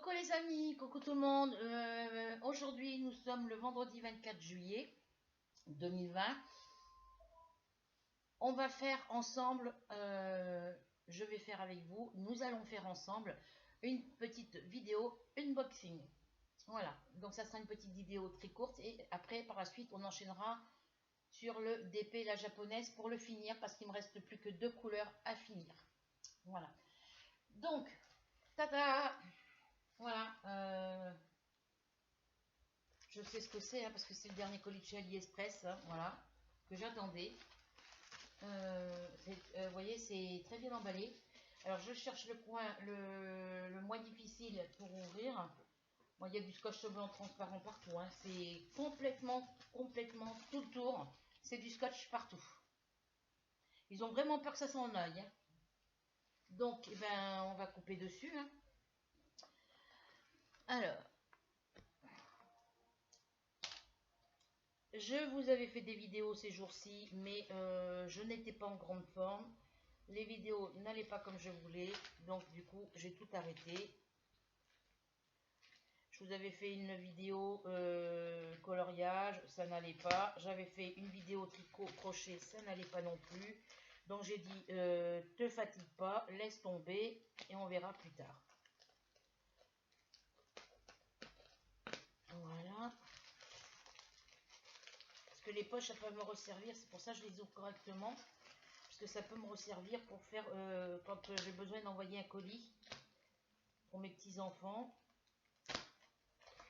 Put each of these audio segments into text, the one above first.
Coucou les amis, coucou tout le monde. Aujourd'hui, nous sommes le vendredi 24 juillet 2020. On va faire ensemble, je vais faire avec vous, nous allons faire ensemble une petite vidéo unboxing. Voilà, donc ça sera une petite vidéo très courte et après, par la suite, on enchaînera sur le DP, la japonaise, pour le finir parce qu'il me reste plus que 2 couleurs à finir. Voilà. Donc, tada! Voilà, je sais ce que c'est, hein, parce que c'est le dernier colis de chez AliExpress, hein, voilà, que j'attendais. Vous voyez, c'est très bien emballé. Alors, je cherche le coin le moins difficile pour ouvrir. Bon, il y a du scotch blanc transparent partout, hein, c'est complètement tout le tour. C'est du scotch partout. Ils ont vraiment peur que ça s'en aille. Hein. Donc, eh ben, on va couper dessus. Hein. Alors, je vous avais fait des vidéos ces jours-ci, mais je n'étais pas en grande forme. Les vidéos n'allaient pas comme je voulais, donc du coup, j'ai tout arrêté. Je vous avais fait une vidéo coloriage, ça n'allait pas. J'avais fait une vidéo tricot crochet, ça n'allait pas non plus. Donc j'ai dit, te fatigue pas, laisse tomber et on verra plus tard. Voilà. Parce que les poches, ça peut me resservir, c'est pour ça que je les ouvre correctement. Parce que ça peut me resservir pour faire, quand j'ai besoin d'envoyer un colis pour mes petits-enfants.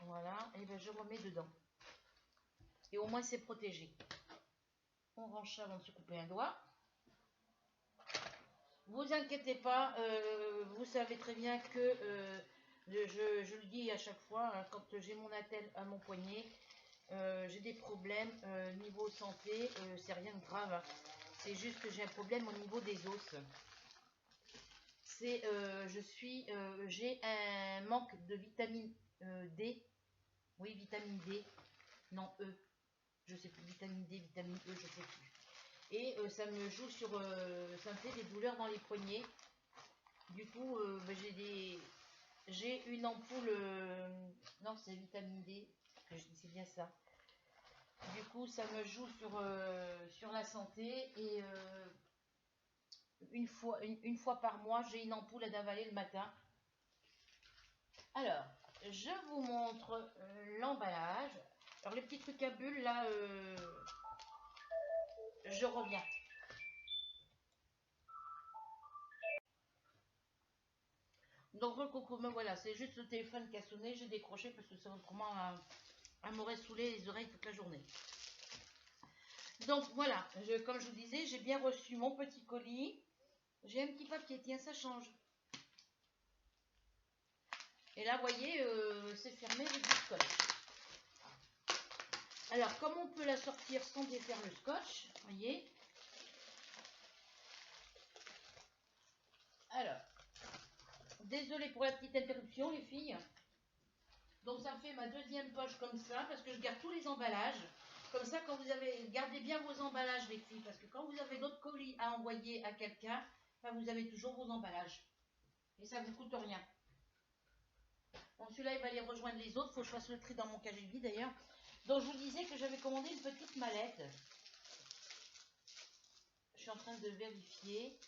Voilà, et ben je remets dedans. Et au moins c'est protégé. On range ça avant de se couper un doigt. Vous inquiétez pas, vous savez très bien que je le dis à chaque fois, hein, quand j'ai mon attelle à mon poignet, j'ai des problèmes niveau santé, c'est rien de grave. Hein. C'est juste que j'ai un problème au niveau des os. C'est, j'ai un manque de vitamine D. Oui, vitamine D. Non, E. Je sais plus, vitamine D, vitamine E, je sais plus. Et ça me joue sur, ça me fait des douleurs dans les poignets. Du coup, ben, j'ai une ampoule, non c'est vitamine D, c'est bien ça. Du coup, ça me joue sur la santé et une fois par mois, j'ai une ampoule à avaler le matin. Alors, je vous montre l'emballage. Alors les petits trucs à bulles là, je reviens. Donc le coucou, me voilà, c'est juste le téléphone qui a sonné, j'ai décroché parce que ça autrement m'aurait saoulé les oreilles toute la journée. Donc voilà, comme je vous disais, j'ai bien reçu mon petit colis. J'ai un petit papier, tiens, ça change. Et là, vous voyez, c'est fermé avec du scotch. Alors, comme on peut la sortir sans défaire le scotch, vous voyez. Alors, désolée pour la petite interruption, les filles. Donc, ça me fait ma deuxième poche comme ça, parce que je garde tous les emballages. Comme ça, quand vous avez, gardez bien vos emballages, les filles, parce que quand vous avez d'autres colis à envoyer à quelqu'un, ben, vous avez toujours vos emballages. Et ça ne vous coûte rien. Bon, celui-là, il va aller rejoindre les autres. Il faut que je fasse le tri dans mon KGB d'ailleurs. Donc, je vous disais que j'avais commandé une petite mallette. Je suis en train de vérifier.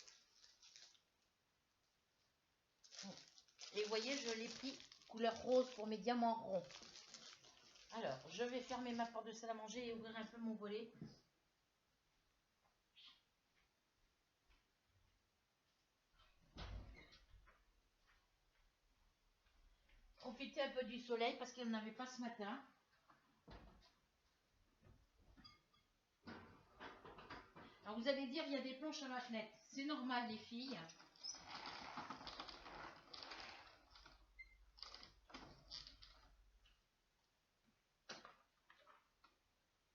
Et vous voyez, je l'ai pris couleur rose pour mes diamants ronds. Alors, je vais fermer ma porte de salle à manger et ouvrir un peu mon volet. Profiter un peu du soleil parce qu'il n'y en avait pas ce matin. Alors, vous allez dire, il y a des planches à ma fenêtre. C'est normal, les filles.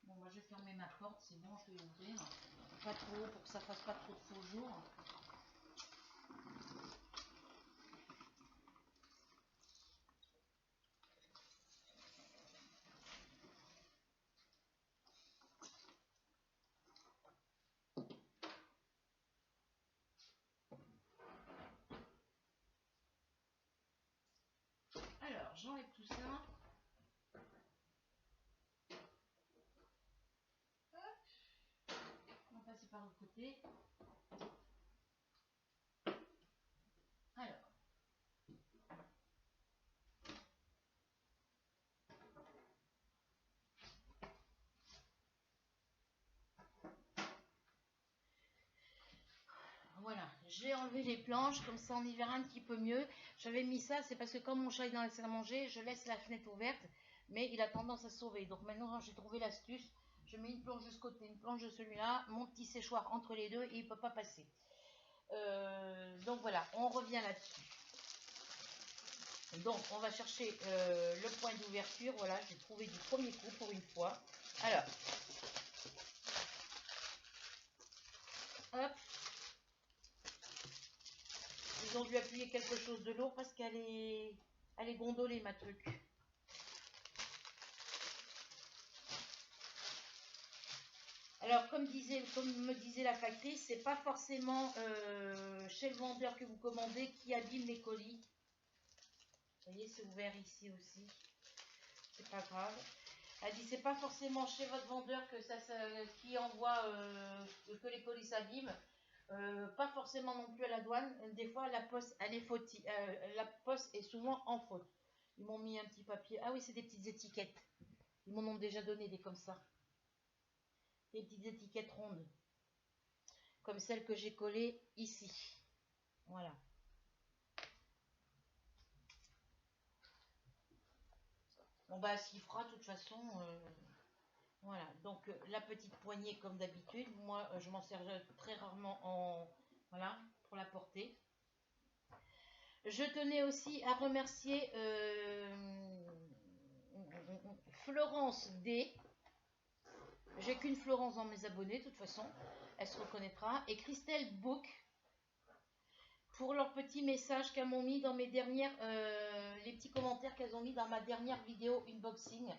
Bon, moi, je vais fermer ma porte. C'est bon, je vais ouvrir. Pas trop, pour que ça fasse pas trop de faux jours. par le côté. Alors. Voilà, j'ai enlevé les planches, comme ça on y verra un petit peu mieux. J'avais mis ça, c'est parce que quand mon chat est dans la salle à manger, je laisse la fenêtre ouverte, mais il a tendance à sauver. Donc maintenant j'ai trouvé l'astuce, je mets une planche de ce côté, une planche de celui-là, mon petit séchoir entre les deux et il ne peut pas passer. Donc voilà, on revient là-dessus. Donc on va chercher le point d'ouverture, voilà, j'ai trouvé du premier coup pour une fois. Alors, hop. Ils ont dû appuyer quelque chose de lourd parce qu'elle est gondolée, ma truc. Alors, comme me disait la factrice, c'est pas forcément chez le vendeur que vous commandez qui abîme les colis. Vous voyez, c'est ouvert ici aussi. C'est pas grave. Elle dit c'est pas forcément chez votre vendeur que qui envoie que les colis s'abîment. Pas forcément non plus à la douane. Des fois, la poste, elle est fautive. La poste est souvent en faute. Ils m'ont mis un petit papier. Ah oui, c'est des petites étiquettes. Ils m'en ont déjà donné des comme ça. Des petites étiquettes rondes. Comme celle que j'ai collée ici. Voilà. Bon bah s'il fera de toute façon. Voilà. Donc la petite poignée comme d'habitude. Moi je m'en sers très rarement voilà, pour la porter. Je tenais aussi à remercier Florence D. J'ai qu'une Florence dans mes abonnés, de toute façon, elle se reconnaîtra. Et Christelle Book pour leurs petits messages qu'elles m'ont mis dans mes dernières, les petits commentaires qu'elles ont mis dans ma dernière vidéo unboxing.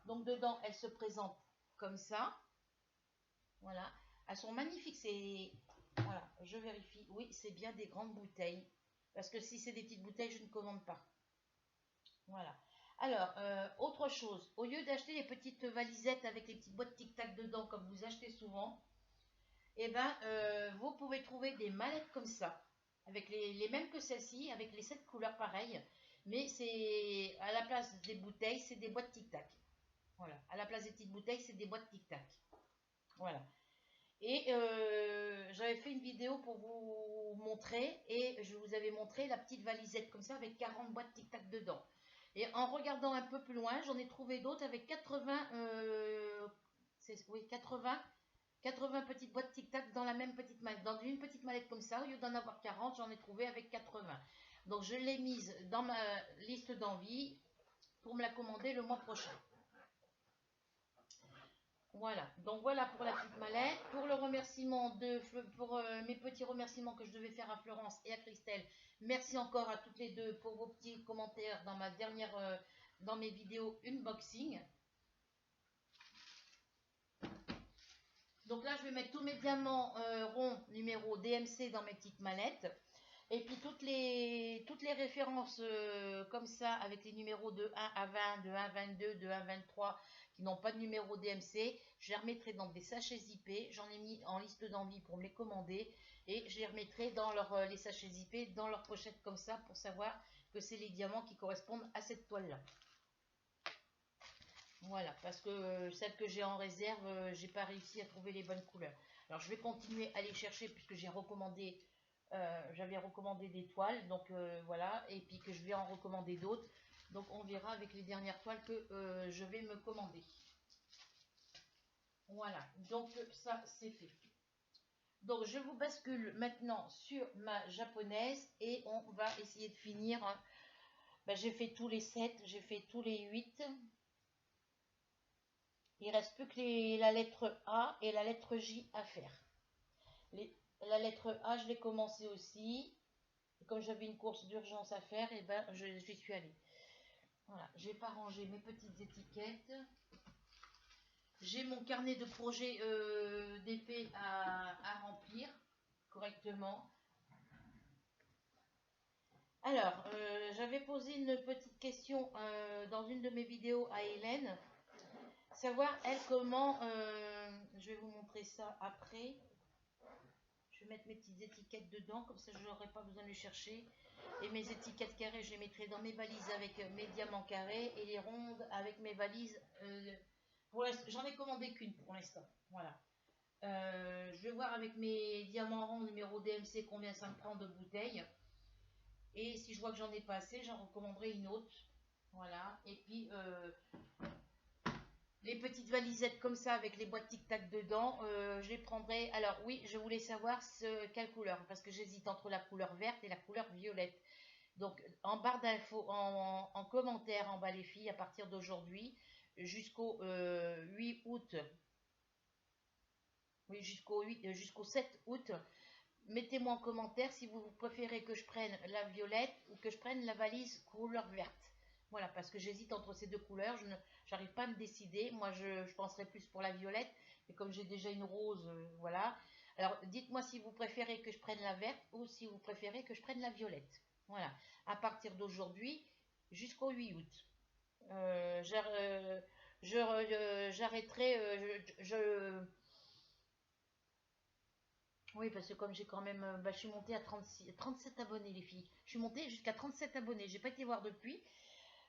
Donc dedans, elles se présentent comme ça. Voilà, elles sont magnifiques. C'est voilà, je vérifie. Oui, c'est bien des grandes bouteilles. Parce que si c'est des petites bouteilles, je ne commande pas. Voilà. Alors, autre chose, au lieu d'acheter les petites valisettes avec les petites boîtes tic-tac dedans, comme vous achetez souvent, eh ben, vous pouvez trouver des mallettes comme ça, avec les mêmes que celle-ci, avec les 7 couleurs pareilles, mais c'est à la place des bouteilles, c'est des boîtes tic-tac. Voilà, à la place des petites bouteilles, c'est des boîtes tic-tac. Voilà. Et j'avais fait une vidéo pour vous montrer, et je vous avais montré la petite valisette comme ça, avec 40 boîtes tic-tac dedans. Et en regardant un peu plus loin, j'en ai trouvé d'autres avec 80, oui, 80 petites boîtes tic-tac dans la même petite mallette. Dans une petite mallette comme ça, au lieu d'en avoir 40, j'en ai trouvé avec 80. Donc je l'ai mise dans ma liste d'envie pour me la commander le mois prochain. Voilà, donc voilà pour la petite mallette. Pour le remerciement pour mes petits remerciements que je devais faire à Florence et à Christelle, merci encore à toutes les deux pour vos petits commentaires dans ma dernière, dans mes vidéos unboxing. Donc là, je vais mettre tous mes diamants ronds numéro DMC dans mes petites mallettes. Et puis toutes les références comme ça, avec les numéros de 1 à 20, de 1 à 22, de 1 à 23, qui n'ont pas de numéro DMC, je les remettrai dans des sachets zippés. J'en ai mis en liste d'envie pour me les commander. Et je les remettrai dans les sachets zippés, dans leur pochette comme ça, pour savoir que c'est les diamants qui correspondent à cette toile-là. Voilà, parce que celle que j'ai en réserve, j'ai pas réussi à trouver les bonnes couleurs. Alors je vais continuer à les chercher puisque j'avais recommandé des toiles, donc voilà, et puis que je vais en recommander d'autres. Donc on verra avec les dernières toiles que je vais me commander. Voilà, donc ça c'est fait. Donc je vous bascule maintenant sur ma japonaise et on va essayer de finir. Ben, j'ai fait tous les 7, j'ai fait tous les 8. Il reste plus que la lettre A et la lettre J à faire. La lettre A, je l'ai commencé aussi. Et comme j'avais une course d'urgence à faire, et ben j'y suis allée. Voilà, j'ai pas rangé mes petites étiquettes. J'ai mon carnet de projet d'épée à remplir correctement. Alors, j'avais posé une petite question dans une de mes vidéos à Hélène. Savoir, elle, comment... je vais vous montrer ça après. Je vais mettre mes petites étiquettes dedans, comme ça je n'aurai pas besoin de les chercher. Et mes étiquettes carrées, je les mettrai dans mes valises avec mes diamants carrés. Et les rondes avec mes valises. J'en ai commandé qu'une pour l'instant. Voilà. Je vais voir avec mes diamants ronds numéro DMC combien ça me prend de bouteilles. Et si je vois que j'en ai pas assez, j'en recommanderai une autre. Voilà. Et puis les petites valisettes comme ça avec les boîtes tic-tac dedans, je les prendrai. Alors oui, je voulais savoir quelle couleur, parce que j'hésite entre la couleur verte et la couleur violette. Donc en barre d'infos, en commentaire en bas les filles, à partir d'aujourd'hui jusqu'au 8 août, oui jusqu'au 7 août, mettez-moi en commentaire si vous préférez que je prenne la violette ou que je prenne la valise couleur verte. Voilà, parce que j'hésite entre ces deux couleurs, je n'arrive pas à me décider. Moi, je penserais plus pour la violette, mais comme j'ai déjà une rose, voilà. Alors, dites-moi si vous préférez que je prenne la verte ou si vous préférez que je prenne la violette. Voilà, à partir d'aujourd'hui jusqu'au 8 août. J'arrêterai, oui, parce que comme j'ai quand même, je suis montée à 37 abonnés les filles. Je suis montée jusqu'à 37 abonnés, j'ai pas été voir depuis.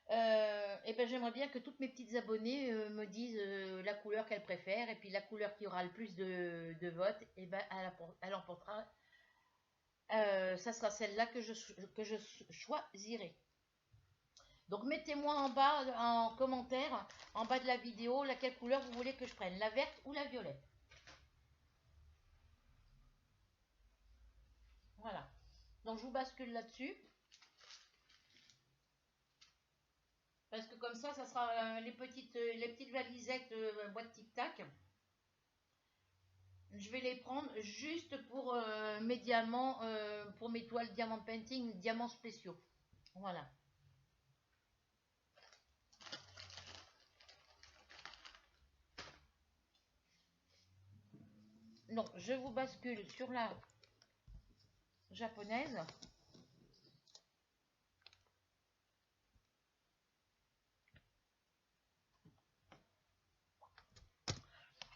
Et ben j'aimerais bien que toutes mes petites abonnées me disent la couleur qu'elles préfèrent, et puis la couleur qui aura le plus de votes, et ben elle emportera. Ça sera celle-là que je choisirai. Donc mettez-moi en bas en commentaire, en bas de la vidéo, laquelle couleur vous voulez que je prenne, la verte ou la violette. Voilà. Donc je vous bascule là-dessus. Parce que comme ça sera les petites valisettes boîte tic-tac. Je vais les prendre juste pour mes diamants, pour mes toiles diamant painting, diamants spéciaux. Voilà. Donc, je vous bascule sur la japonaise.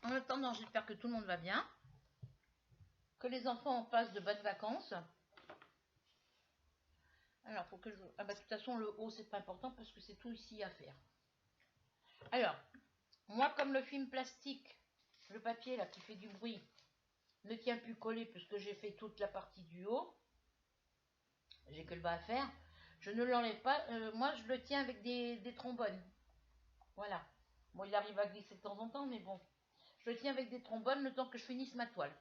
En attendant, j'espère que tout le monde va bien. Que les enfants passent de bonnes vacances. Alors, faut que je... Ah bah, de toute façon, le haut, c'est pas important parce que c'est tout ici à faire. Alors, moi, comme le film plastique, le papier là qui fait du bruit, ne tient plus collé puisque j'ai fait toute la partie du haut, j'ai que le bas à faire, je ne l'enlève pas. Moi, je le tiens avec des trombones. Voilà. Bon, il arrive à glisser de temps en temps, mais bon. Je le tiens avec des trombones le temps que je finisse ma toile.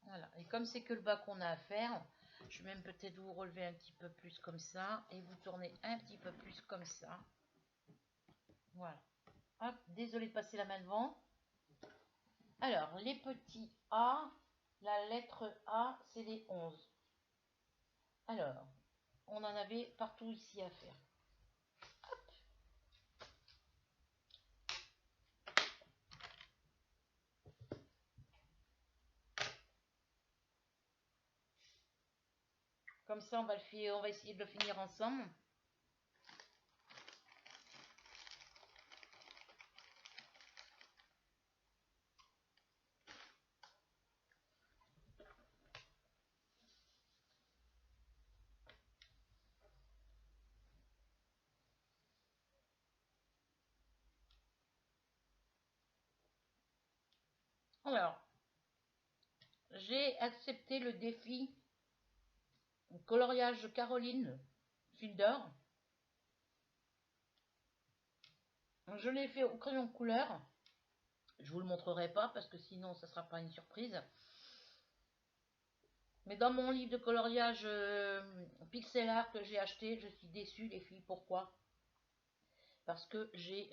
Voilà. Et comme c'est que le bas qu'on a à faire, je vais même peut-être vous relever un petit peu plus comme ça et vous tourner un petit peu plus comme ça. Voilà. Hop, désolée de passer la main devant. Alors, les petits A, la lettre A, c'est les 11. Alors, on en avait partout ici à faire. Comme ça, on va essayer de le finir ensemble. Alors, j'ai accepté le défi coloriage Caroline Fielder. Je l'ai fait au crayon couleur. Je vous le montrerai pas parce que sinon ça sera pas une surprise. Mais dans mon livre de coloriage pixel art que j'ai acheté, je suis déçue les filles. Pourquoi? Parce que j'ai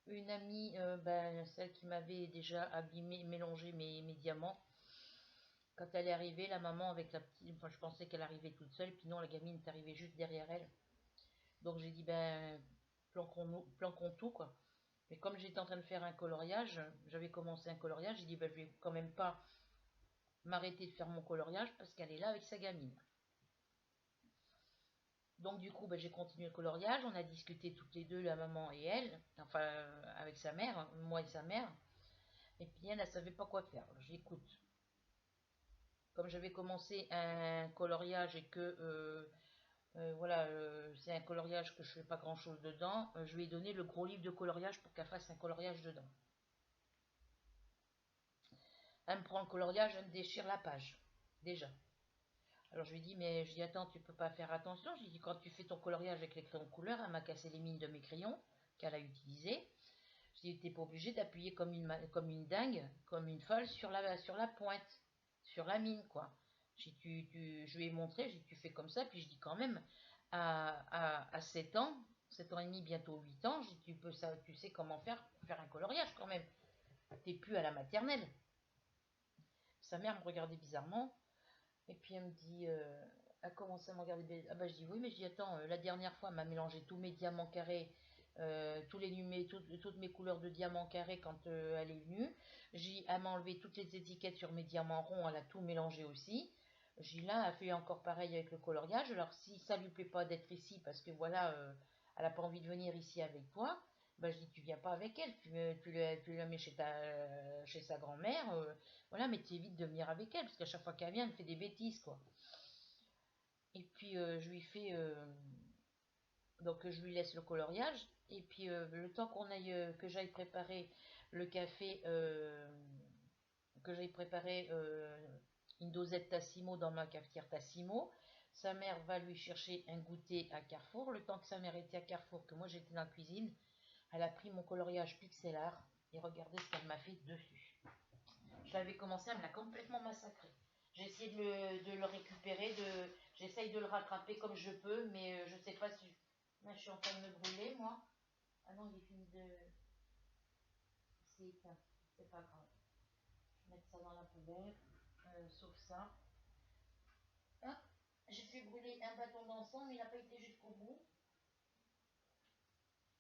une amie, celle qui m'avait déjà abîmé, mélangé mes diamants. Quand elle est arrivée, la maman avec la petite, enfin je pensais qu'elle arrivait toute seule, puis non, la gamine est arrivée juste derrière elle. Donc j'ai dit planquons tout quoi. Mais comme j'étais en train de faire un coloriage, j'avais commencé un coloriage, j'ai dit je vais quand même pas m'arrêter de faire mon coloriage parce qu'elle est là avec sa gamine. Donc du coup, j'ai continué le coloriage. On a discuté toutes les deux, la maman et elle, enfin avec sa mère, moi et sa mère. Et puis elle ne savait pas quoi faire. J'écoute. Comme j'avais commencé un coloriage et que voilà, c'est un coloriage que je fais pas grand chose dedans, je lui ai donné le gros livre de coloriage pour qu'elle fasse un coloriage dedans. Elle me prend le coloriage, elle me déchire la page, déjà. Alors je lui dis, mais je dis, attends, tu peux pas faire attention. Je lui dis, quand tu fais ton coloriage avec les crayons de couleur, elle m'a cassé les mines de mes crayons qu'elle a utilisées. Je lui dis, t'es pas obligé d'appuyer comme une dingue, comme une folle sur la pointe, sur la mine, quoi. Je lui ai montré, je dis, tu fais comme ça, puis je dis quand même, à 7 ans, 7 ans et demi, bientôt 8 ans, je dis, tu sais comment faire un coloriage quand même. T'es plus à la maternelle. Sa mère me regardait bizarrement. Et puis elle me dit, elle commence à me regarder. Ah bah je dis oui, mais je dis attends, la dernière fois elle m'a mélangé tous mes diamants carrés, tous les numés, toutes mes couleurs de diamants carrés quand elle est venue. Elle m'a enlevé toutes les étiquettes sur mes diamants ronds, elle a tout mélangé aussi. J'ai là, elle fait encore pareil avec le coloriage. Alors si ça lui plaît pas d'être ici, parce que voilà, elle a pas envie de venir ici avec toi, bah je dis tu viens pas avec elle, tu la mets chez sa grand-mère. Voilà, mais tu évites de venir avec elle, parce qu'à chaque fois qu'elle vient, elle fait des bêtises, quoi. Et puis, je lui fais... donc, je lui laisse le coloriage. Et puis, le temps que j'aille préparer le café, que j'aille préparer une dosette Tassimo dans ma cafetière Tassimo, sa mère va lui chercher un goûter à Carrefour. Le temps que sa mère était à Carrefour, que moi j'étais dans la cuisine, elle a pris mon coloriage pixel art et regardez ce qu'elle m'a fait dessus. Je l'avais commencé, elle me l'a complètement massacré. J'ai essayé de le récupérer, j'essaye de le rattraper comme je peux, mais je sais pas si... Là, je suis en train de me brûler, moi. Ah non, il est fini de... C'est éteint, c'est pas grave. Je vais mettre ça dans la poubelle, sauf ça. Ah, j'ai fait brûler un bâton d'encens, mais il n'a pas été jusqu'au bout.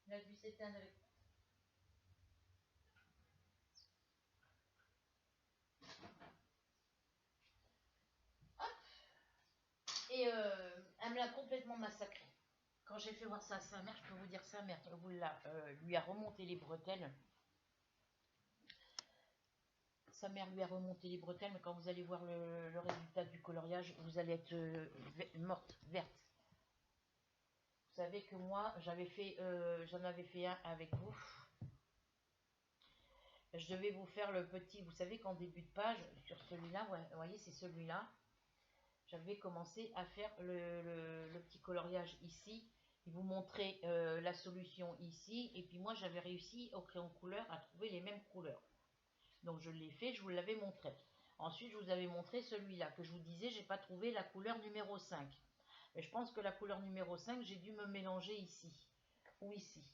Il a dû s'éteindre avec... Et elle me l'a complètement massacré. Quand j'ai fait voir ça à sa mère, je peux vous dire sa mère, lui a remonté les bretelles. Sa mère lui a remonté les bretelles, mais quand vous allez voir le résultat du coloriage, vous allez être morte, verte. Vous savez que moi, j'en avais fait un avec vous. Je devais vous faire le petit, vous savez qu'en début de page, sur celui-là, ouais, vous voyez, c'est celui-là. J'avais commencé à faire le petit coloriage ici. Il vous montrait la solution ici. Et puis moi, j'avais réussi au crayon couleur à trouver les mêmes couleurs. Donc je l'ai fait, je vous l'avais montré. Ensuite, je vous avais montré celui-là, que je vous disais, j'ai pas trouvé la couleur numéro 5. Mais je pense que la couleur numéro 5, j'ai dû me mélanger ici, ou ici.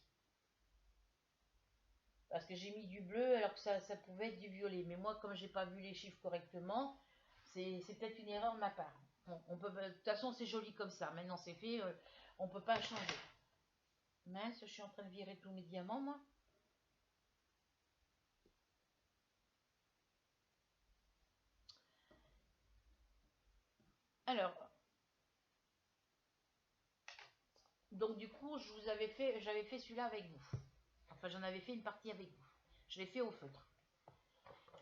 Parce que j'ai mis du bleu alors que ça pouvait être du violet. Mais moi, comme j'ai pas vu les chiffres correctement, c'est peut-être une erreur de ma part. Bon, de toute façon, c'est joli comme ça. Maintenant, c'est fait, on peut pas changer. Mince, je suis en train de virer tous mes diamants, moi. Alors, donc du coup, j'avais fait celui-là avec vous. Enfin, j'en avais fait une partie avec vous. Je l'ai fait au feutre.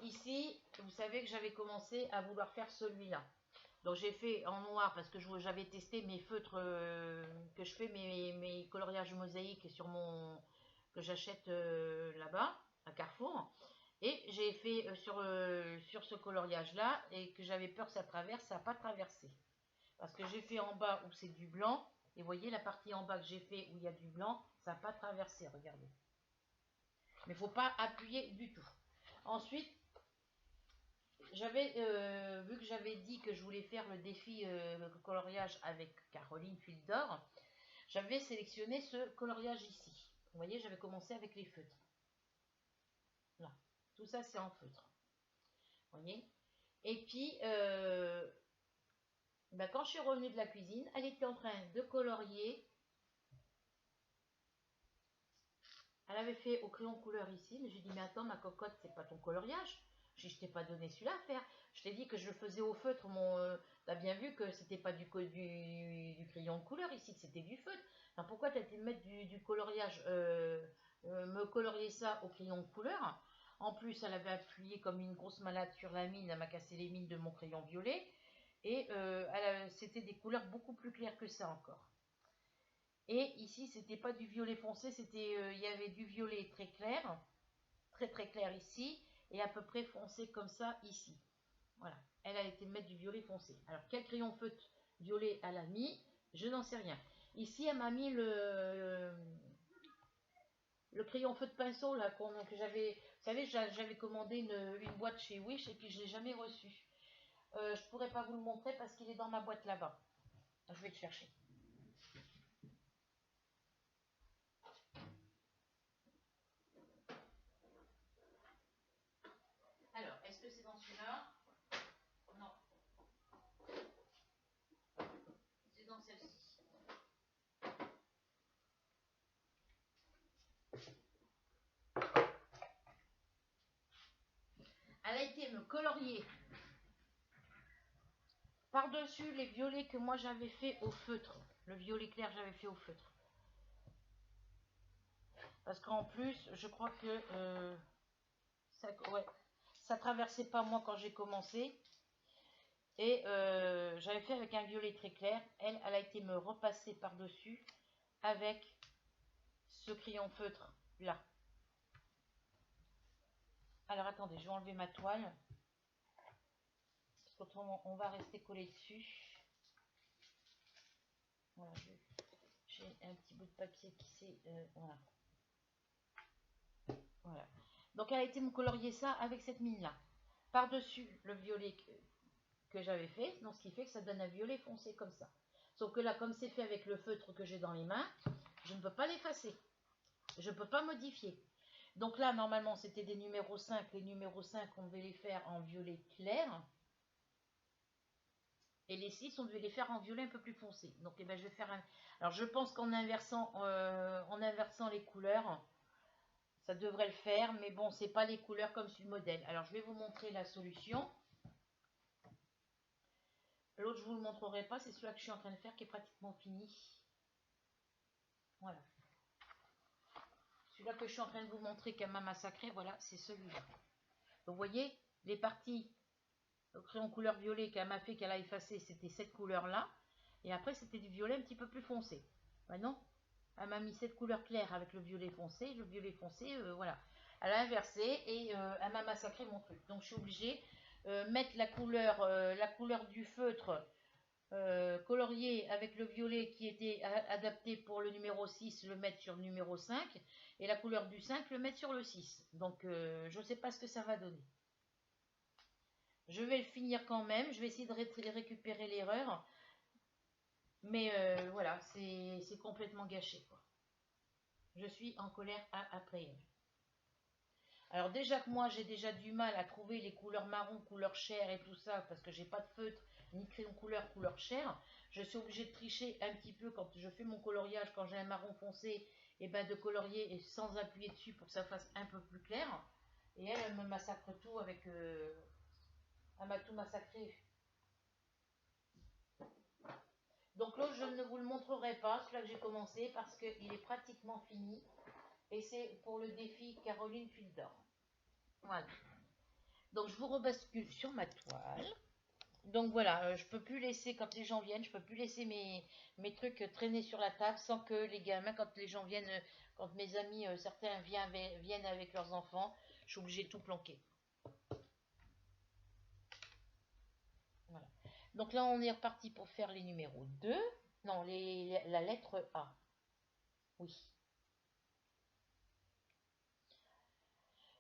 Ici, vous savez que j'avais commencé à vouloir faire celui-là. Donc j'ai fait en noir parce que j'avais testé mes feutres que je fais mes coloriages mosaïques que j'achète là-bas à Carrefour. Et j'ai fait sur ce coloriage là et que j'avais peur que ça traverse, ça n'a pas traversé. Parce que j'ai fait en bas où c'est du blanc. Et vous voyez la partie en bas que j'ai fait où il y a du blanc, ça n'a pas traversé, regardez. Mais il ne faut pas appuyer du tout. Ensuite, vu que j'avais dit que je voulais faire le défi coloriage avec Caroline Fil d'Or, j'avais sélectionné ce coloriage ici. Vous voyez, j'avais commencé avec les feutres. Là, tout ça c'est en feutre. Vous voyez. Et puis, quand je suis revenue de la cuisine, elle était en train de colorier. Elle avait fait au crayon couleur ici, mais j'ai dit, mais attends, ma cocotte, c'est pas ton coloriage. Je t'ai pas donné celui-là à faire. Je t'ai dit que je le faisais au feutre. T'as bien vu que c'était pas du crayon de couleur ici, que c'était du feutre. Alors pourquoi t'as été mettre du coloriage, me colorier ça au crayon de couleur? En plus, elle avait appuyé comme une grosse malade sur la mine, elle m'a cassé les mines de mon crayon violet. Et c'était des couleurs beaucoup plus claires que ça encore. Et ici, c'était pas du violet foncé, il y avait du violet très clair, très très clair ici, et à peu près foncé comme ça ici. Voilà, elle a été mettre du violet foncé. Alors, quel crayon feutre violet elle a mis? Je n'en sais rien. Ici, elle m'a mis le crayon feutre pinceau là, que j'avais... Vous savez, j'avais commandé une boîte chez Wish et puis je ne l'ai jamais reçu. Je ne pourrais pas vous le montrer parce qu'il est dans ma boîte là-bas. Je vais le chercher. Alors, est-ce que c'est dans celui-là? Non. C'est dans celle-ci. Elle a été me colorier par-dessus les violets que moi j'avais fait au feutre. Le violet clair j'avais fait au feutre. Parce qu'en plus, je crois que ça traversait pas moi quand j'ai commencé. Et j'avais fait avec un violet très clair. Elle a été me repasser par-dessus avec ce crayon feutre là. Alors attendez, je vais enlever ma toile. Parce qu'autrement, on va rester collé dessus. Voilà, j'ai un petit bout de papier qui s'est... voilà. Voilà. Donc elle a été me colorier ça avec cette mine là. Par-dessus le violet que j'avais fait. Donc ce qui fait que ça donne un violet foncé comme ça. Sauf que là, comme c'est fait avec le feutre que j'ai dans les mains, je ne peux pas l'effacer. Je ne peux pas modifier. Donc là, normalement, c'était des numéros 5. Les numéros 5, on devait les faire en violet clair. Et les 6, on devait les faire en violet un peu plus foncé. Donc eh ben, je vais faire un... Alors je pense qu'en inversant les couleurs, ça devrait le faire. Mais bon, c'est pas les couleurs comme sur le modèle. Alors je vais vous montrer la solution. L'autre, je vous le montrerai pas. C'est celui-là que je suis en train de faire qui est pratiquement fini. Voilà. Celui-là que je suis en train de vous montrer qu'elle m'a massacré, voilà, c'est celui-là. Vous voyez, les parties au crayon couleur violet qu'elle m'a fait, qu'elle a effacé, c'était cette couleur-là. Et après, c'était du violet un petit peu plus foncé. Maintenant, elle m'a mis cette couleur claire avec le violet foncé. Le violet foncé, voilà. Elle a inversé et elle m'a massacré mon truc. Donc, je suis obligée mettre la couleur du feutre colorié avec le violet qui était adapté pour le numéro 6, le mettre sur le numéro 5. Et la couleur du 5, le mettre sur le 6. Donc, je ne sais pas ce que ça va donner. Je vais le finir quand même. Je vais essayer de récupérer l'erreur. Mais voilà, c'est complètement gâché, quoi. Je suis en colère après elle. Alors déjà que moi, j'ai déjà du mal à trouver les couleurs marron, couleur chair et tout ça, parce que j'ai pas de feutre, ni crayon couleur chair. Je suis obligée de tricher un petit peu quand je fais mon coloriage, quand j'ai un marron foncé, et ben de colorier et sans appuyer dessus pour que ça fasse un peu plus clair. Et elle me massacre tout avec... elle m'a tout massacré. Donc l'autre, je ne vous le montrerai pas, celui-là que j'ai commencé, parce qu'il est pratiquement fini. Et c'est pour le défi Caroline Fildor. Voilà. Donc je vous rebascule sur ma toile. Donc voilà, je peux plus laisser, quand les gens viennent, je peux plus laisser mes trucs traîner sur la table sans que les gamins, quand les gens viennent, quand mes amis, certains viennent avec leurs enfants, je suis obligée de tout planquer. Voilà. Donc là, on est reparti pour faire les numéros 2. Non, la lettre A. Oui.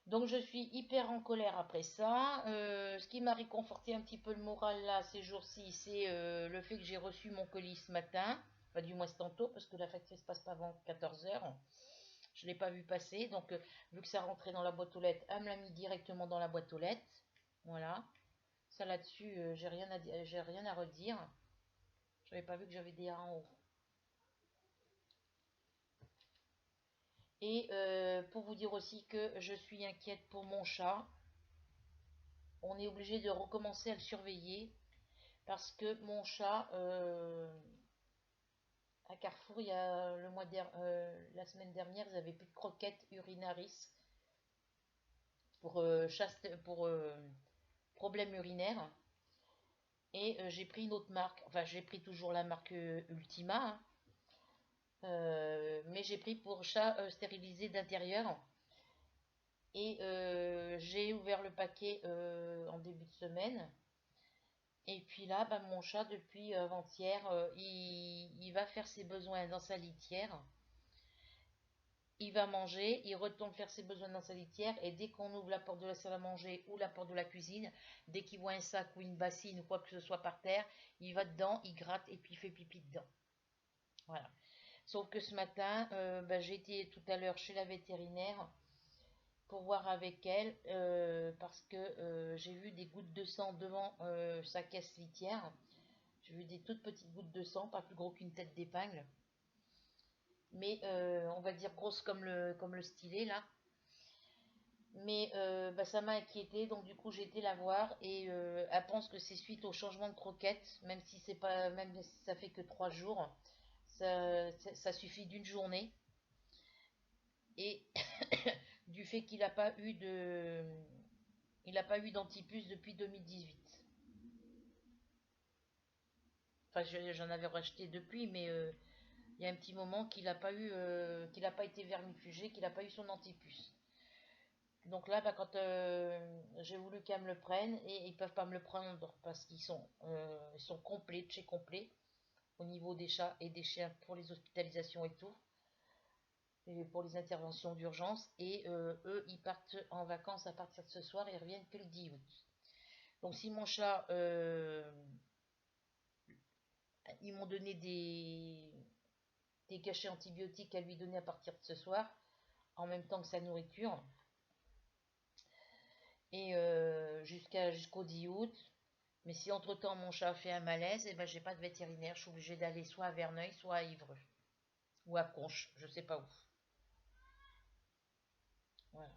Donc je suis hyper en colère après ça. Ce qui m'a réconforté un petit peu le moral là ces jours-ci, c'est le fait que j'ai reçu mon colis ce matin. Pas du moins tantôt, parce que la facture ne se passe pas avant 14 h. Je ne l'ai pas vu passer. Donc vu que ça rentrait dans la boîte aux lettres, elle me l'a mis directement dans la boîte aux lettres. Voilà. Ça là-dessus, j'ai rien à redire. Je n'avais pas vu que j'avais des A en haut. Et pour vous dire aussi que je suis inquiète pour mon chat. on est obligé de recommencer à le surveiller parce que mon chat, à Carrefour, il y a la semaine dernière, ils avaient plus de croquettes urinaris pour, pour problème urinaire. Et j'ai pris une autre marque, enfin j'ai pris toujours la marque Ultima, hein. Mais j'ai pris pour chat stérilisé d'intérieur. Et j'ai ouvert le paquet en début de semaine. Et puis là, bah, mon chat, depuis avant-hier, il va faire ses besoins dans sa litière. Il va manger, il retourne faire ses besoins dans sa litière. Et dès qu'on ouvre la porte de la salle à manger ou la porte de la cuisine, dès qu'il voit un sac ou une bassine ou quoi que ce soit par terre, il va dedans, il gratte et puis il fait pipi dedans. Voilà. Sauf que ce matin, bah, j'ai été tout à l'heure chez la vétérinaire pour voir avec elle parce que j'ai vu des gouttes de sang devant sa caisse litière. J'ai vu des toutes petites gouttes de sang, pas plus gros qu'une tête d'épingle, mais on va dire grosses comme le stylet là. Mais bah, ça m'a inquiétée, donc du coup j'ai été la voir et elle pense que c'est suite au changement de croquette, même si c'est pas, même si ça fait que 3 jours, ça suffit d'une journée. Et du fait qu'il n'a pas eu de, il n'a pas eu d'antipuce depuis 2018. Enfin, j'en avais racheté depuis, mais il y a un petit moment qu'il n'a pas eu, qu'il n'a pas été vermifugé, qu'il n'a pas eu son antipuce. Donc là, bah, quand j'ai voulu qu'elle me le prenne, et ils peuvent pas me le prendre parce ils sont complets, de chez complet, au niveau des chats et des chiens pour les hospitalisations et tout, et pour les interventions d'urgence. Et eux, ils partent en vacances à partir de ce soir et ils reviennent que le 10 août. Donc si mon chat, ils m'ont donné des cachets antibiotiques à lui donner à partir de ce soir, en même temps que sa nourriture, et jusqu'au 10 août. Mais si entre-temps mon chat fait un malaise, et ben j'ai pas de vétérinaire, je suis obligée d'aller soit à Verneuil, soit à Ivreux, ou à Conches, je sais pas où. Voilà.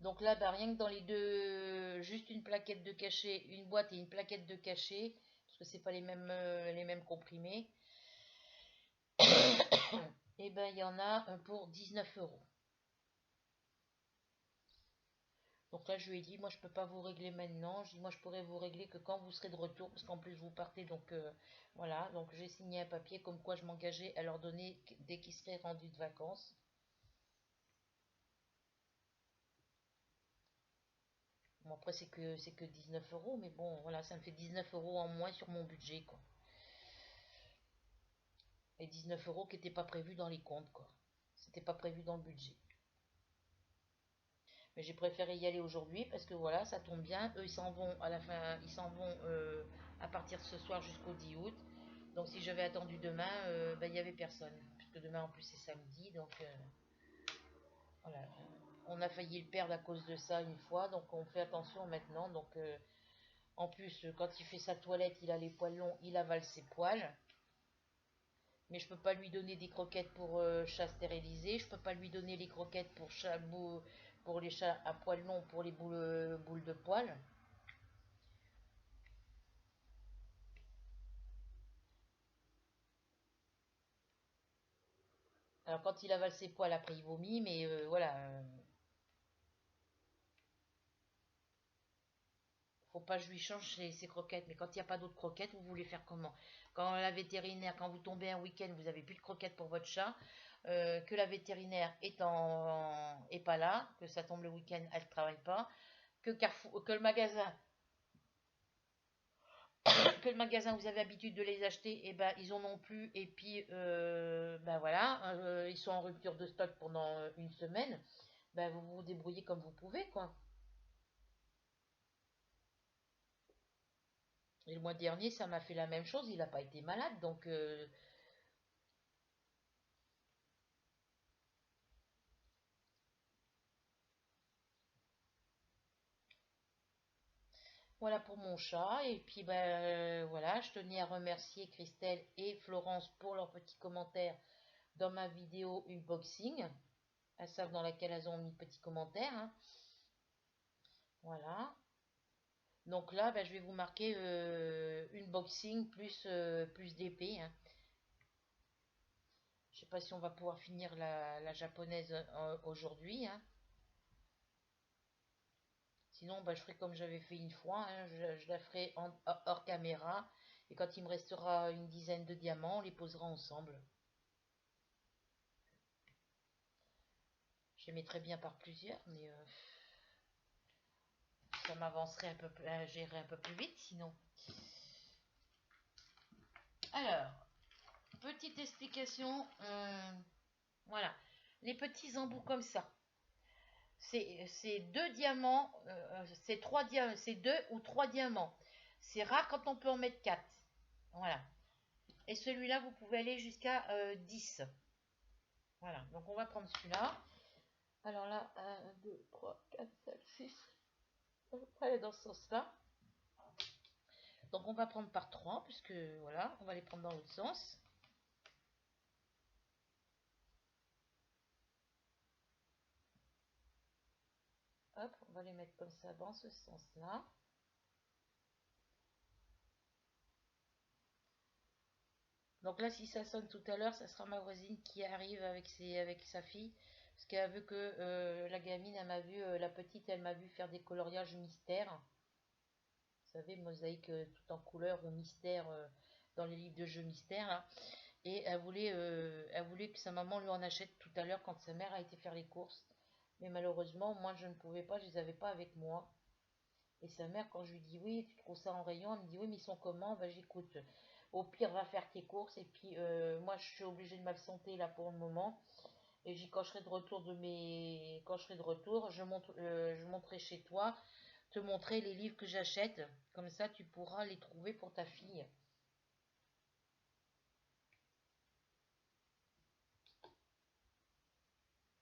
Donc là, bah, rien que dans les deux, juste une plaquette de cachet, une boîte et une plaquette de cachet, parce que c'est pas les mêmes comprimés, et ben il y en a pour 19 €. Donc là, je lui ai dit, moi, je peux pas vous régler maintenant. Je dis, moi, je pourrais vous régler que quand vous serez de retour, parce qu'en plus, vous partez. Donc voilà, donc j'ai signé un papier comme quoi je m'engageais à leur donner dès qu'ils seraient rendus de vacances. Bon, après, c'est que 19 €, mais bon, voilà, ça me fait 19 € en moins sur mon budget, quoi. Et 19 € qui n'étaient pas prévus dans les comptes, quoi. C'était pas prévu dans le budget. Mais j'ai préféré y aller aujourd'hui parce que voilà, ça tombe bien. Eux, ils s'en vont à la fin, ils s'en vont à partir de ce soir jusqu'au 10 août. Donc si j'avais attendu demain, ben, il n'y avait personne. Puisque demain en plus c'est samedi, donc voilà. On a failli le perdre à cause de ça une fois, donc on fait attention maintenant. Donc en plus, quand il fait sa toilette, il a les poils longs, il avale ses poils. Mais je peux pas lui donner des croquettes pour chat stérilisé. Je peux pas lui donner les croquettes pour les chats à poils longs, pour les boules de poils. Alors quand il avale ses poils, après il vomit, mais voilà, faut pas que je lui change ses croquettes. Mais quand il n'y a pas d'autres croquettes, vous voulez faire comment? Quand la vétérinaire, quand vous tombez un week-end, vous avez plus de croquettes pour votre chat, que la vétérinaire est pas là, que ça tombe le week-end, elle ne travaille pas, que Carrefour, que le magasin vous avez l'habitude de les acheter, et ben ils en ont plus, et puis ben voilà, ils sont en rupture de stock pendant une semaine, ben vous vous débrouillez comme vous pouvez, quoi. Et le mois dernier, ça m'a fait la même chose, il n'a pas été malade, donc voilà pour mon chat. Et puis ben voilà, je tenais à remercier Christelle et Florence pour leurs petits commentaires dans ma vidéo unboxing. Elles savent dans laquelle elles ont mis petits commentaires, hein. Voilà. Donc là, je vais vous marquer une boxing plus d'épée, hein. Je sais pas si on va pouvoir finir la japonaise aujourd'hui, hein. Sinon, je ferai comme j'avais fait une fois, hein. Je la ferai hors caméra. Et quand il me restera une dizaine de diamants, on les posera ensemble. Je les mettrai bien par plusieurs, mais ça m'avancerait un peu, j'irai un peu plus vite sinon. Alors, petite explication. Voilà. Les petits embouts comme ça. C'est deux diamants. C'est deux ou trois diamants. C'est rare quand on peut en mettre quatre. Voilà. Et celui-là, vous pouvez aller jusqu'à 10. Voilà. Donc, on va prendre celui-là. Alors là, 1, 2, 3, 4, 5, 6. On va aller dans ce sens-là. Donc, on va prendre par 3, puisque voilà, on va les prendre dans l'autre sens. Hop, on va les mettre comme ça dans ce sens-là. Donc là, si ça sonne tout à l'heure, ça sera ma voisine qui arrive avec sa fille. Parce qu'elle a vu que la gamine, elle m'a vu, la petite, elle m'a vu faire des coloriages mystères. Vous savez, mosaïque tout en couleur ou mystère dans les livres de jeux mystères, là. Et elle voulait que sa maman lui en achète tout à l'heure quand sa mère a été faire les courses. Mais malheureusement, moi, je ne pouvais pas, je les avais pas avec moi. Et sa mère, quand je lui dis oui, tu trouves ça en rayon, elle me dit oui, mais ils sont comment? J'écoute. Au pire, va faire tes courses. Et puis, moi, je suis obligée de m'absenter là pour le moment. Et quand je serai de retour quand je serai de retour, je monterai chez toi, te montrer les livres que j'achète. Comme ça, tu pourras les trouver pour ta fille.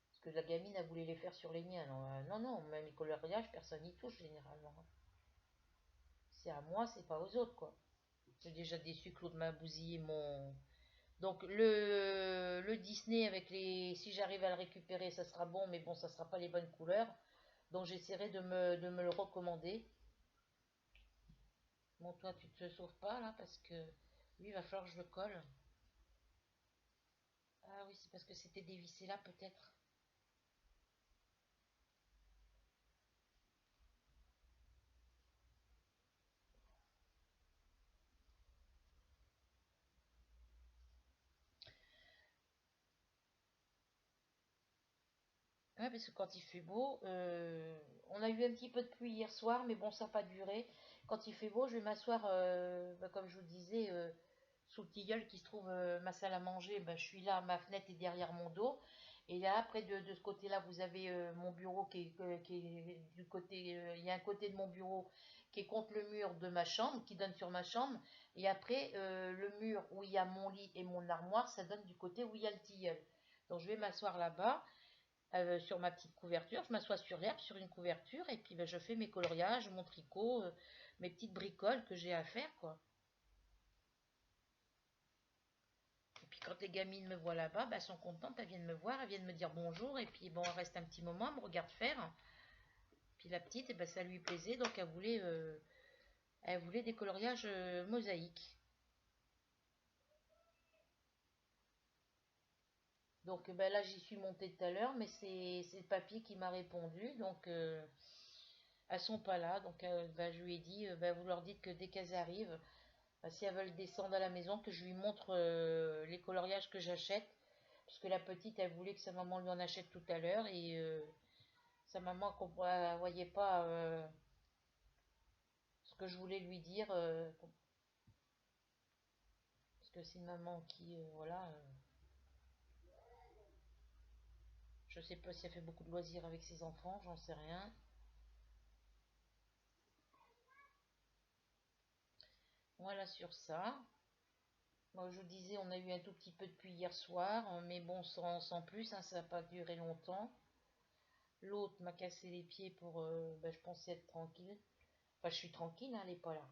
Parce que la gamine, elle voulait les faire sur les miens. Non, non, non, même les coloriages, personne n'y touche généralement. C'est à moi, c'est pas aux autres, quoi. J'ai déjà déçu Claude m'a bousillé mon. Donc le Disney avec les. Si j'arrive à le récupérer, ça sera bon, mais bon, ça sera pas les bonnes couleurs. Donc j'essaierai de me le recommander. Bon, toi, tu te sauves pas là parce que lui, il va falloir que je le colle. Ah oui, c'est parce que c'était dévissé là, peut-être. Ouais, parce que quand il fait beau, on a eu un petit peu de pluie hier soir, mais bon, ça n'a pas duré. Quand il fait beau, je vais m'asseoir, comme je vous le disais, sous le tilleul qui se trouve ma salle à manger. Je suis là, ma fenêtre est derrière mon dos. Et là, après, de ce côté-là, vous avez mon bureau qui est du côté. Il y a un côté de mon bureau qui est contre le mur de ma chambre, qui donne sur ma chambre. Et après, le mur où il y a mon lit et mon armoire, ça donne du côté où il y a le tilleul. Donc, je vais m'asseoir là-bas sur ma petite couverture. Je m'assois sur l'herbe, sur une couverture, et puis je fais mes coloriages, mon tricot, mes petites bricoles que j'ai à faire, quoi. Et puis quand les gamines me voient là-bas, elles sont contentes, elles viennent me voir, elles viennent me dire bonjour, et puis bon, on reste un petit moment, elles me regarde faire. Puis la petite, ça lui plaisait, donc elle voulait des coloriages mosaïques. Donc là, j'y suis montée tout à l'heure, mais c'est le papier qui m'a répondu, donc elles sont pas là. Donc je lui ai dit, vous leur dites que dès qu'elles arrivent, si elles veulent descendre à la maison, que je lui montre les coloriages que j'achète. Parce que la petite, elle voulait que sa maman lui en achète tout à l'heure. Et sa maman ne voyait pas ce que je voulais lui dire. Parce que c'est une maman qui, voilà, je sais pas si elle fait beaucoup de loisirs avec ses enfants, j'en sais rien. Voilà sur ça. Moi, je vous disais, on a eu un tout petit peu de pluie hier soir, mais bon, sans plus, hein, ça n'a pas duré longtemps. L'autre m'a cassé les pieds pour, je pensais être tranquille. Enfin, je suis tranquille, hein, elle n'est pas là.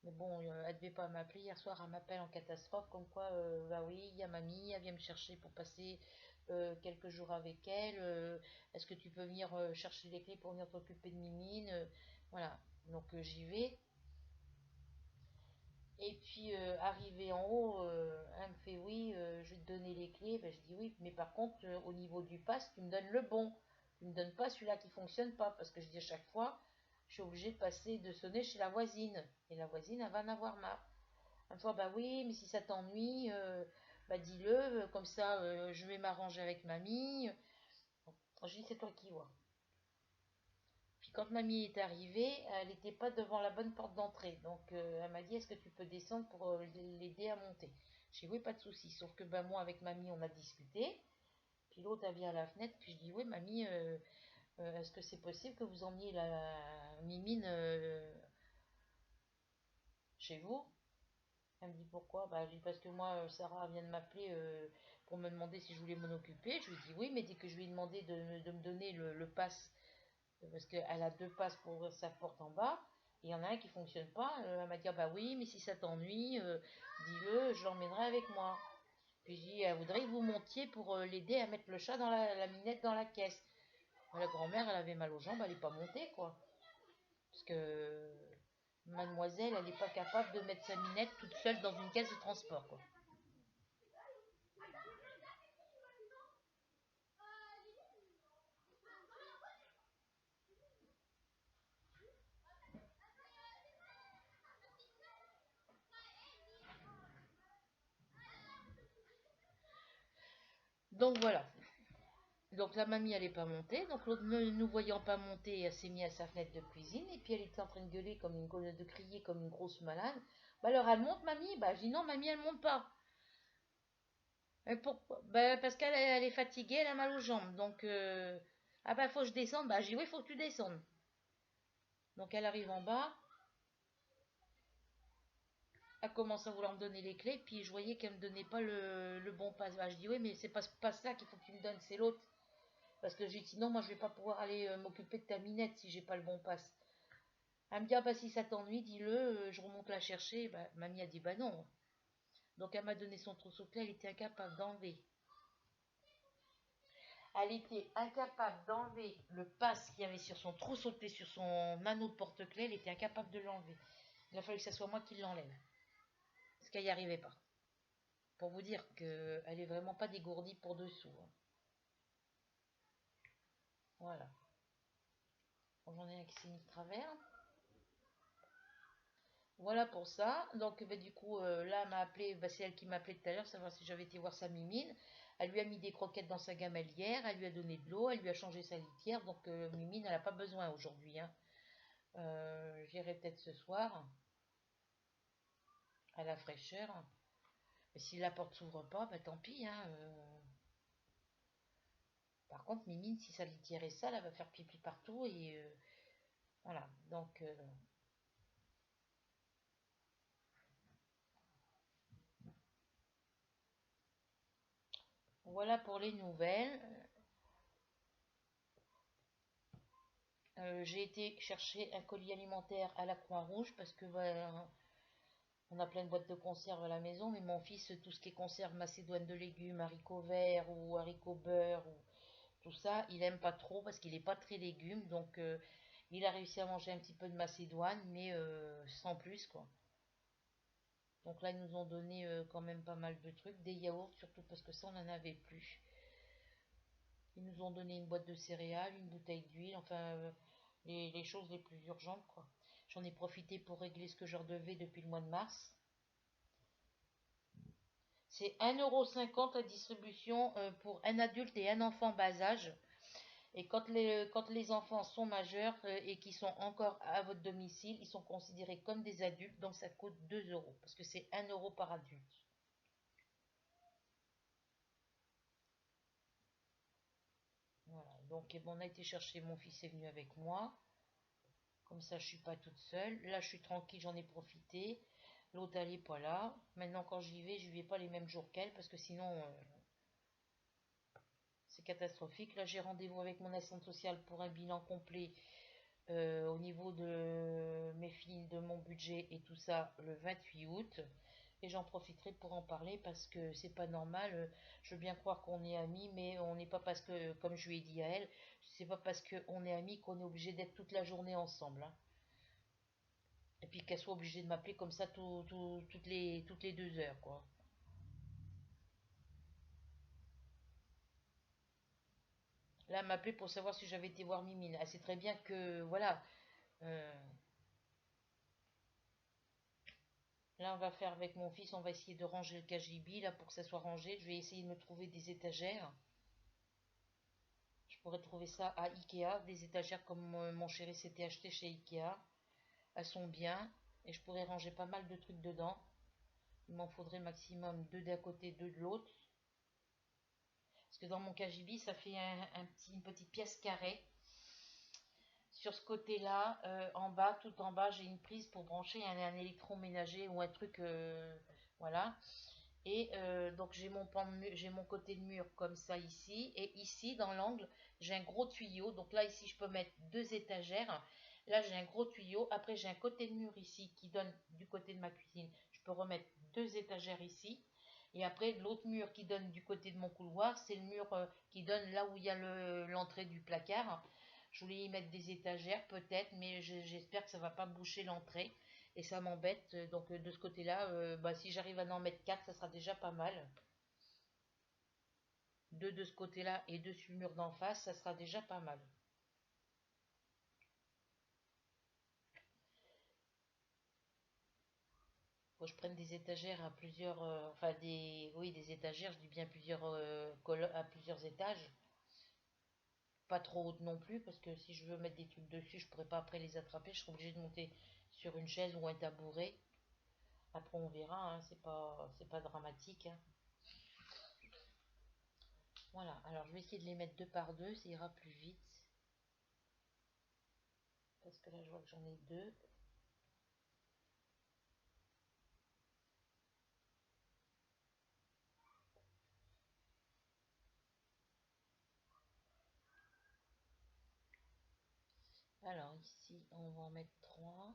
Mais bon, elle devait pas m'appeler. Hier soir, elle m'appelle en catastrophe, comme quoi, bah oui, il y a mamie, elle vient me chercher pour passer quelques jours avec elle. Est-ce que tu peux venir chercher les clés pour venir t'occuper de Mimine? Voilà. Donc j'y vais. Et puis arrivé en haut, elle me fait oui, je vais te donner les clés. Ben, je dis oui, mais par contre, au niveau du pass, tu me donnes le bon. Tu me donnes pas celui-là qui fonctionne pas. Parce que je dis à chaque fois, je suis obligée de passer, de sonner chez la voisine. Et la voisine, elle va en avoir marre. Elle me fait, bah oui, mais si ça t'ennuie, bah dis-le, comme ça je vais m'arranger avec mamie. Bon, je dis, c'est toi qui vois. Puis quand mamie est arrivée, elle n'était pas devant la bonne porte d'entrée. Donc elle m'a dit, est-ce que tu peux descendre pour l'aider à monter? J'ai dit, oui, pas de souci. Sauf que ben, moi, avec mamie, on a discuté. Puis l'autre, elle vient à la fenêtre. Puis je dis, oui, mamie, est-ce que c'est possible que vous emmeniez la Mimine chez vous? Elle me dit, pourquoi? Bah, je dis, parce que moi, Sarah vient de m'appeler pour me demander si je voulais m'en occuper. Je lui dis, oui, mais dès que je lui ai demandé de me donner le pass, parce qu'elle a deux passes pour ouvrir sa porte en bas. Et il y en a un qui ne fonctionne pas. Elle m'a dit, ah bah oui, mais si ça t'ennuie, dis-le, je l'emmènerai avec moi. Puis je dis, elle voudrait que vous montiez pour l'aider à mettre le chat dans la minette dans la caisse. La grand-mère, elle avait mal aux jambes, elle n'est pas montée, quoi. Parce que mademoiselle, elle n'est pas capable de mettre sa minette toute seule dans une caisse de transport, quoi. Donc voilà. Donc la mamie, elle n'est pas montée. Donc l'autre, ne nous voyant pas monter, elle s'est mise à sa fenêtre de cuisine. Et puis elle était en train de gueuler comme de crier comme une grosse malade. Bah alors elle monte, mamie. Bah je dis non, mamie, elle monte pas. Et pourquoi? Bah parce qu'elle est fatiguée, elle a mal aux jambes. Donc ah bah faut que je descende. Bah je dis oui, faut que tu descendes. Donc elle arrive en bas. Elle commence à vouloir me donner les clés. Puis je voyais qu'elle me donnait pas le bon passe. Bah je dis oui, mais c'est pas ça qu'il faut que tu me donnes, c'est l'autre. Parce que j'ai dit sinon, moi je vais pas pouvoir aller m'occuper de ta minette si j'ai pas le bon passe. Elle me dit, ah bah si ça t'ennuie, dis-le, je remonte la chercher. Bah, mamie a dit, bah non. Donc elle m'a donné son trousseau de clés, elle était incapable d'enlever. Elle était incapable d'enlever le passe qu'il y avait sur son trousseau de clés, sur son anneau de porte-clés, elle était incapable de l'enlever. Il a fallu que ce soit moi qui l'enlève. Parce qu'elle n'y arrivait pas. Pour vous dire qu'elle est vraiment pas dégourdie pour dessous, hein. Voilà. Bon, j'en ai un qui s'est mis de travers. Voilà pour ça. Donc, bah, du coup, là, elle m'a appelé, bah, c'est elle qui m'a appelé tout à l'heure, savoir si j'avais été voir sa mimine. Elle lui a mis des croquettes dans sa gamelle-hier, elle lui a donné de l'eau, elle lui a changé sa litière. Donc, Mimine, elle n'a pas besoin aujourd'hui, hein. J'irai peut-être ce soir, à la fraîcheur. Mais si la porte s'ouvre pas, bah tant pis, hein. Par contre, Mimine, si sa litière est sale, elle va faire pipi partout et voilà. Donc, voilà pour les nouvelles. J'ai été chercher un colis alimentaire à la Croix-Rouge parce que voilà, on a plein de boîtes de conserve à la maison, mais mon fils, tout ce qui est conserve macédoine de légumes, haricots verts ou haricots beurre ou tout ça, il aime pas trop parce qu'il n'est pas très légumes. Donc il a réussi à manger un petit peu de macédoine, mais sans plus quoi. Donc là, ils nous ont donné quand même pas mal de trucs, des yaourts surtout parce que ça, on n'en avait plus. Ils nous ont donné une boîte de céréales, une bouteille d'huile, enfin les choses les plus urgentes quoi. J'en ai profité pour régler ce que je redevais depuis le mois de mars. C'est 1,50 € la distribution pour un adulte et un enfant bas âge. Et quand les enfants sont majeurs et qui sont encore à votre domicile, ils sont considérés comme des adultes, donc ça coûte 2 € parce que c'est 1 € par adulte. Voilà, donc bon, on a été chercher, mon fils est venu avec moi, comme ça je suis pas toute seule. Là je suis tranquille, j'en ai profité. L'autre elle est pas là. Maintenant quand j'y vais pas les mêmes jours qu'elle parce que sinon c'est catastrophique. Là j'ai rendez-vous avec mon assistante sociale pour un bilan complet au niveau de mes filles, de mon budget et tout ça le 28 août. Et j'en profiterai pour en parler parce que c'est pas normal. Je veux bien croire qu'on est amis, mais on n'est pas parce que, comme je lui ai dit à elle, c'est pas parce qu'on est amis qu'on est obligé d'être toute la journée ensemble, hein. Et puis qu'elle soit obligée de m'appeler comme ça toutes les 2 heures, quoi. Là, elle m'appelait pour savoir si j'avais été voir Mimine. Elle sait très bien que, voilà. euh, Là, on va faire avec mon fils, on va essayer de ranger le cagibi, là, pour que ça soit rangé. Je vais essayer de me trouver des étagères. Je pourrais trouver ça à Ikea, des étagères comme mon chéri s'était acheté chez Ikea. Elles sont bien, et je pourrais ranger pas mal de trucs dedans. Il m'en faudrait maximum 2 d'un côté, 2 de l'autre. Parce que dans mon cagibi, ça fait une petite pièce carrée. Sur ce côté-là, en bas, tout en bas, j'ai une prise pour brancher un électroménager ou un truc, voilà. Et donc j'ai mon côté de mur comme ça ici. Et ici, dans l'angle, j'ai un gros tuyau. Donc là, ici, je peux mettre 2 étagères. Là, j'ai un gros tuyau. Après, j'ai un côté de mur ici qui donne du côté de ma cuisine. Je peux remettre 2 étagères ici. Et après, l'autre mur qui donne du côté de mon couloir, c'est le mur qui donne là où il y a l'entrée du placard. Je voulais y mettre des étagères peut-être, mais j'espère que ça ne va pas boucher l'entrée. Et ça m'embête. Donc de ce côté-là, bah, si j'arrive à en mettre 4, ça sera déjà pas mal. 2 de ce côté-là et 2 sur le mur d'en face, ça sera déjà pas mal. Faut que je prenne des étagères à plusieurs, enfin oui, des étagères, je dis bien à plusieurs étages. Pas trop haute non plus, parce que si je veux mettre des trucs dessus, je pourrais pas après les attraper. Je serai obligée de monter sur une chaise ou un tabouret. Après on verra, hein, c'est pas dramatique, hein. Voilà, alors je vais essayer de les mettre 2 par 2, ça ira plus vite. Parce que là je vois que j'en ai 2. Alors ici on va en mettre 3.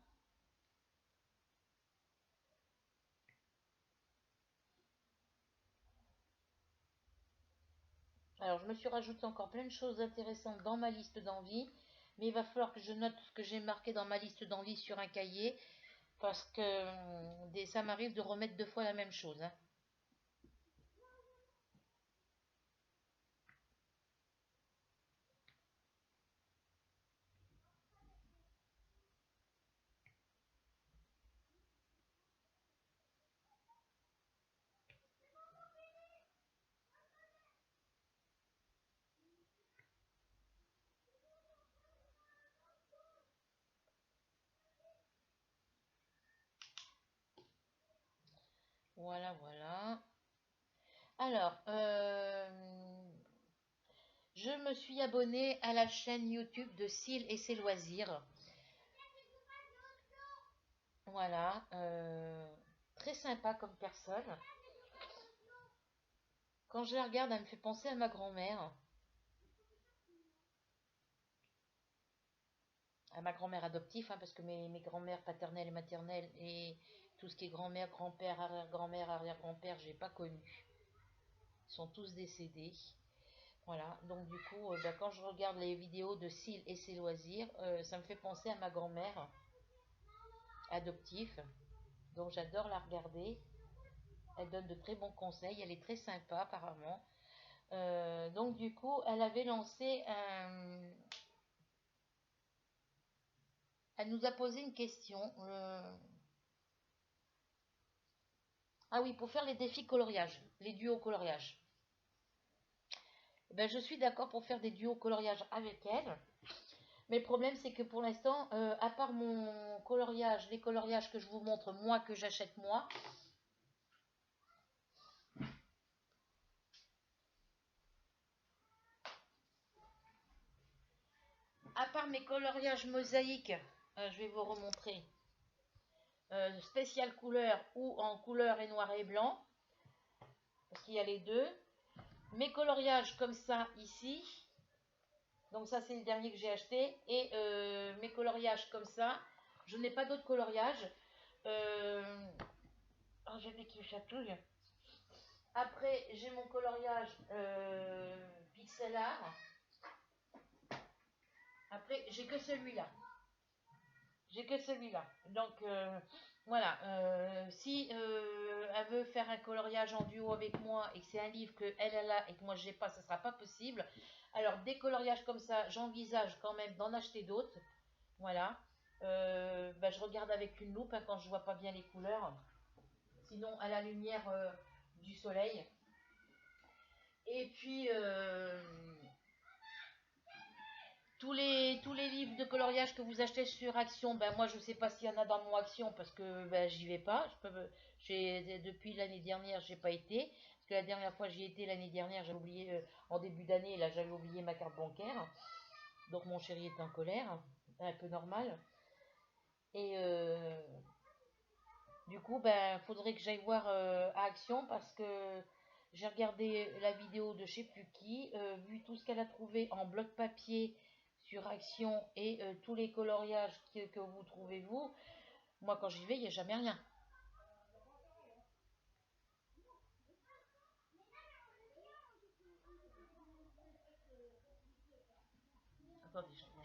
Alors je me suis rajouté encore plein de choses intéressantes dans ma liste d'envie. Mais il va falloir que je note ce que j'ai marqué dans ma liste d'envie sur un cahier. Parce que ça m'arrive de remettre 2 fois la même chose, hein. Voilà, voilà. Alors, je me suis abonnée à la chaîne YouTube de Syl et ses loisirs. Voilà, très sympa comme personne. Quand je la regarde, elle me fait penser à ma grand-mère. À ma grand-mère adoptive, hein, parce que mes grand-mères paternelles et maternelles et tout ce qui est grand-mère, grand-père, arrière-grand-mère, arrière-grand-père, j'ai pas connu. Ils sont tous décédés. Voilà, donc du coup, bah, quand je regarde les vidéos de Syl et ses loisirs, ça me fait penser à ma grand-mère adoptive. Donc j'adore la regarder. Elle donne de très bons conseils. Elle est très sympa apparemment. Donc du coup, elle avait lancé un... Elle nous a posé une question. Ah oui, pour faire les défis coloriage, les duos coloriage. Ben, je suis d'accord pour faire des duos coloriage avec elle. Mais le problème, c'est que pour l'instant, à part mon coloriage, les coloriages que je vous montre, moi, que j'achète moi, à part mes coloriages mosaïques, je vais vous remontrer, spécial couleur ou en couleur et noir et blanc, parce qu'il y a les deux. Mes coloriages comme ça ici, donc ça c'est le dernier que j'ai acheté, et mes coloriages comme ça, je n'ai pas d'autres coloriages. Oh, j'ai des qui chatouillent. Après, j'ai mon coloriage pixel art. Après, j'ai que celui-là. J'ai que celui-là. Donc voilà, si elle veut faire un coloriage en duo avec moi et que c'est un livre que elle a et que moi j'ai pas, ce sera pas possible. Alors des coloriages comme ça, j'envisage quand même d'en acheter d'autres. Voilà. Bah, je regarde avec une loupe hein, quand je vois pas bien les couleurs. Sinon à la lumière du soleil. Et puis tous les livres de coloriage que vous achetez sur Action, ben moi je sais pas s'il y en a dans mon Action parce que ben, j'y vais pas. Depuis l'année dernière, j'ai pas été. Parce que la dernière fois j'y étais l'année dernière, j'avais oublié en début d'année, là j'avais oublié ma carte bancaire. Donc mon chéri est en colère, un peu normal. Et du coup, ben faudrait que j'aille voir à Action parce que j'ai regardé la vidéo de je sais plus qui, vu tout ce qu'elle a trouvé en bloc papier sur Action et tous les coloriages que vous trouvez vous, moi quand j'y vais, il n'y a jamais rien. Attendez, je reviens.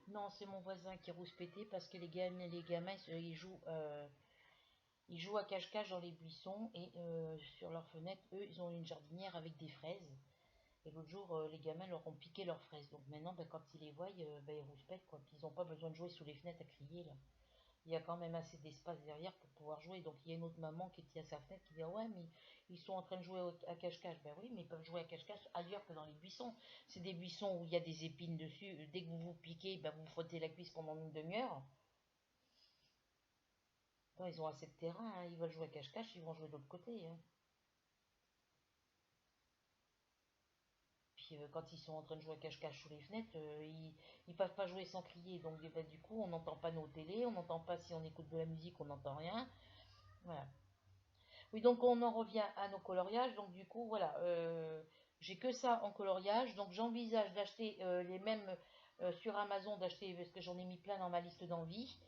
Non, c'est mon voisin qui est rouspété parce que les gamins ils jouent à cache-cache dans les buissons et sur leur fenêtre, eux, ils ont une jardinière avec des fraises. Et l'autre jour, les gamins leur ont piqué leurs fraises. Donc maintenant, ben, quand ils les voient, ben, ils rouspètent, quoi. Puis ils n'ont pas besoin de jouer sous les fenêtres à crier, là. Il y a quand même assez d'espace derrière pour pouvoir jouer. Donc il y a une autre maman qui tient sa fenêtre qui dit: ouais, mais ils sont en train de jouer à cache-cache. Ben oui, mais ils peuvent jouer à cache-cache ailleurs que dans les buissons. C'est des buissons où il y a des épines dessus. Dès que vous vous piquez, ben, vous frottez la cuisse pendant une demi-heure. Non, ils ont assez de terrain, hein. Ils veulent jouer à cache-cache, ils vont jouer de l'autre côté, hein. Puis quand ils sont en train de jouer à cache-cache sous les fenêtres, ils peuvent pas jouer sans crier. Donc bah, du coup, on n'entend pas nos télés, on n'entend pas si on écoute de la musique, on n'entend rien. Voilà. Oui, donc on en revient à nos coloriages. Donc du coup, voilà, j'ai que ça en coloriage. Donc j'envisage d'acheter les mêmes sur Amazon, d'acheter, parce que j'en ai mis plein dans ma liste d'envie,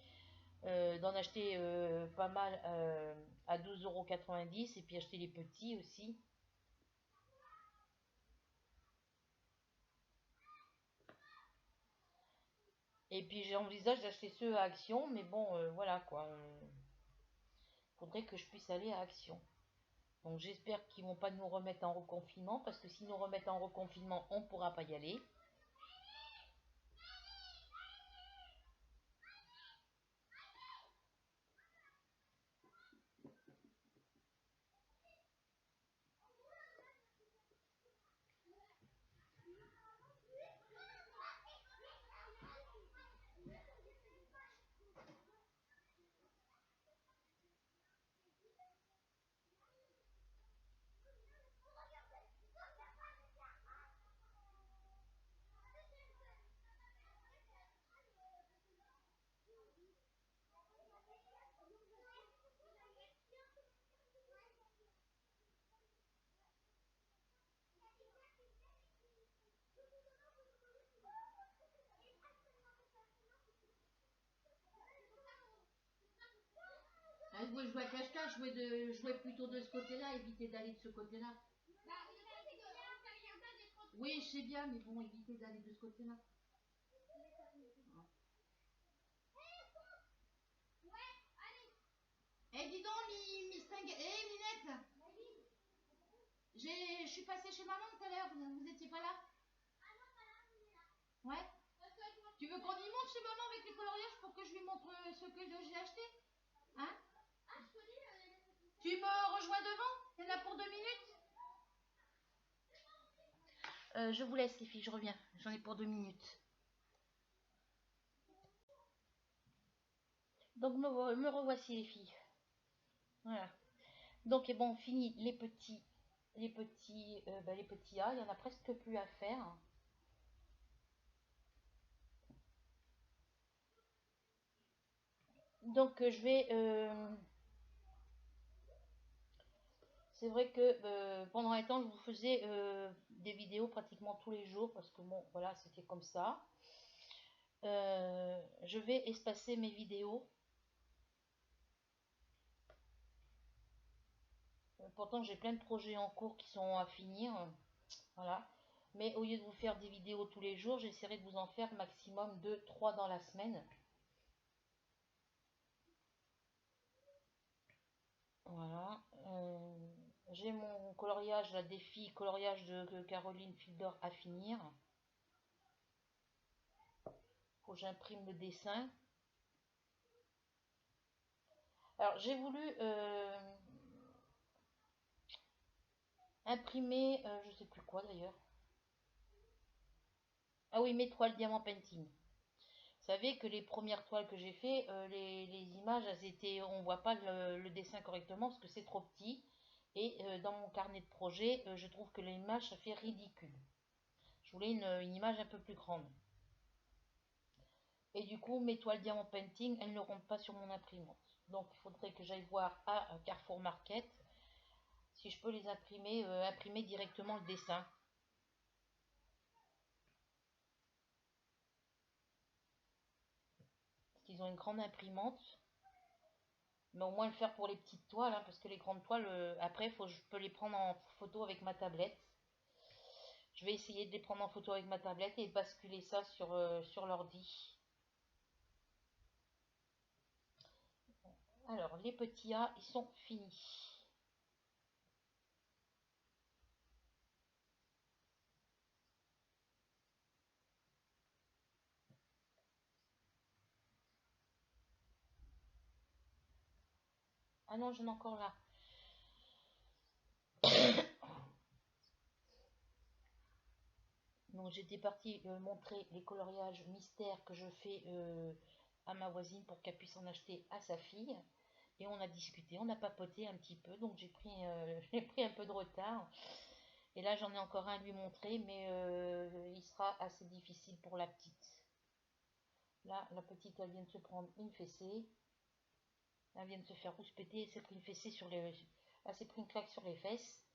d'en acheter pas mal à 12,90 € et puis acheter les petits aussi. Et puis j'envisage d'acheter ceux à Action, mais bon, voilà quoi. Faudrait que je puisse aller à Action. Donc j'espère qu'ils vont pas nous remettre en reconfinement, parce que s'ils nous remettent en reconfinement, on pourra pas y aller. Ah, vous jouer à cache-cache, jouer plutôt de ce côté-là, éviter d'aller de ce côté-là. Oui, je sais bien, mais bon, éviter d'aller de ce côté-là. Eh, dis donc, Minette, je suis passée chez maman tout à l'heure, vous étiez pas là? Ouais. Tu veux qu'on y monte chez maman avec les coloriages pour que je lui montre ce que j'ai acheté? Hein? Tu me rejoins devant? Il y en a pour 2 minutes? Je vous laisse les filles, je reviens. J'en ai pour 2 minutes. Donc me revoici les filles. Voilà. Donc et bon, fini les petits A. Il y en a presque plus à faire. Donc je vais. C'est vrai que pendant un temps, je vous faisais des vidéos pratiquement tous les jours parce que bon, voilà, c'était comme ça. Je vais espacer mes vidéos. Pourtant, j'ai plein de projets en cours qui sont à finir. Voilà. Mais au lieu de vous faire des vidéos tous les jours, j'essaierai de vous en faire maximum 2-3 dans la semaine. Voilà. J'ai mon coloriage, la défi coloriage de Caroline Fielder à finir. Faut que j'imprime le dessin. Alors j'ai voulu imprimer, je sais plus quoi d'ailleurs. Ah oui, mes toiles diamant painting. Vous savez que les premières toiles que j'ai fait, les images, elles étaient, on voit pas le dessin correctement parce que c'est trop petit. Et dans mon carnet de projet, je trouve que l'image, ça fait ridicule. Je voulais une image un peu plus grande. Et du coup, mes toiles diamant painting, elles ne rentrent pas sur mon imprimante. Donc, il faudrait que j'aille voir à Carrefour Market si je peux les imprimer, imprimer directement le dessin. Parce qu'ils ont une grande imprimante. Mais au moins le faire pour les petites toiles, hein, parce que les grandes toiles, après, je peux les prendre en photo avec ma tablette. Je vais essayer de les prendre en photo avec ma tablette et basculer ça sur l'ordi. Alors, les petits A, ils sont finis. Ah non, j'en ai encore là. Donc j'étais partie montrer les coloriages mystères que je fais à ma voisine pour qu'elle puisse en acheter à sa fille. Et on a discuté, on a papoté un petit peu, donc j'ai pris un peu de retard. Et là j'en ai encore un à lui montrer, mais il sera assez difficile pour la petite. Là, la petite, elle vient de se prendre une fessée. Elle vient de se faire rouspéter, elle s'est pris une fessée sur les... Elle s'est pris une claque sur les fesses.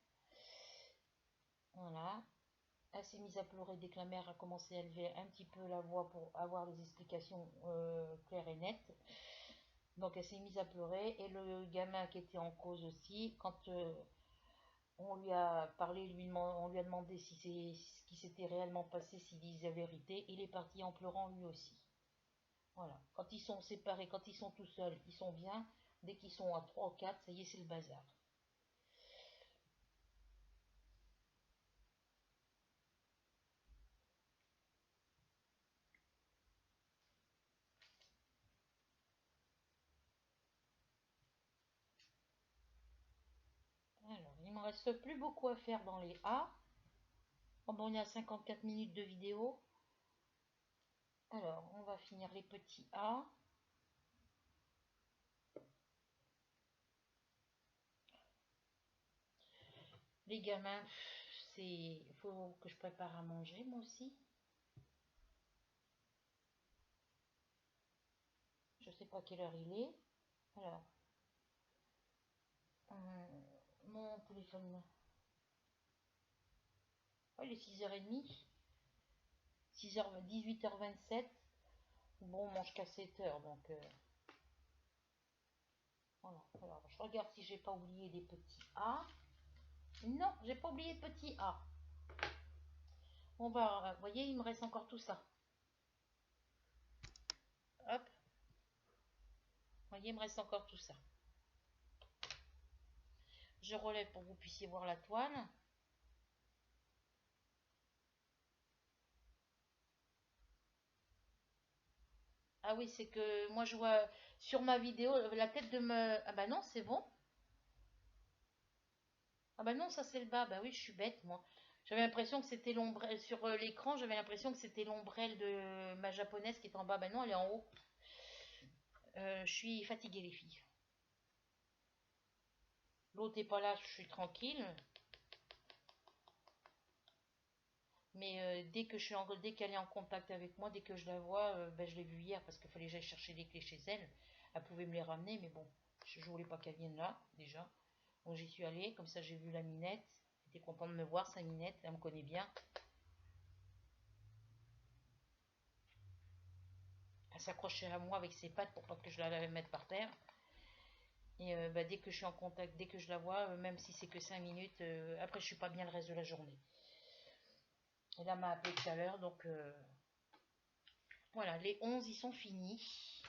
Voilà. Elle s'est mise à pleurer dès que la mère a commencé à élever un petit peu la voix pour avoir des explications claires et nettes. Donc elle s'est mise à pleurer et le gamin qui était en cause aussi, quand on lui a parlé, on lui a demandé si c'est ce qui s'était réellement passé, s'il disait la vérité, il est parti en pleurant lui aussi. Voilà. Quand ils sont séparés, quand ils sont tout seuls, ils sont bien. Dès qu'ils sont à 3 ou 4, ça y est, c'est le bazar. Alors, il ne me reste plus beaucoup à faire dans les A. Oh, bon, on est à 54 minutes de vidéo. Alors, on va finir les petits A. Les gamins, il faut que je prépare à manger, moi aussi. Je sais pas quelle heure il est. Alors, mon téléphone. Oh, il est 6h30. 6h, 18h27. Bon, on mange qu'à 7h, donc... voilà. Alors, je regarde si j'ai pas oublié des petits A. Non, j'ai pas oublié de petits A. On va, vous voyez, il me reste encore tout ça. Hop. Vous voyez, il me reste encore tout ça. Je relève pour que vous puissiez voir la toile. Ah oui, c'est que moi je vois sur ma vidéo la tête de me... Ah bah non, c'est bon. Ah bah non, ça c'est le bas. Bah oui, je suis bête moi. J'avais l'impression que c'était l'ombrelle sur l'écran, j'avais l'impression que c'était l'ombrelle de ma japonaise qui est en bas. Bah non, elle est en haut. Je suis fatiguée les filles. L'autre n'est pas là, je suis tranquille. Mais dès qu'elle est en contact avec moi, dès que je la vois, ben, je l'ai vue hier parce qu'il fallait que j'aille chercher les clés chez elle. Elle pouvait me les ramener, mais bon, je voulais pas qu'elle vienne là, déjà. Donc j'y suis allée, comme ça j'ai vu la Minette. Elle était contente de me voir, sa Minette, elle me connaît bien. Elle s'accrochait à moi avec ses pattes pour pas que je la mette par terre. Et ben, dès que je suis en contact, dès que je la vois, même si c'est que 5 minutes, après je suis pas bien le reste de la journée. Et là, elle m'a appelé tout à l'heure, donc voilà, les 11 ils sont finis.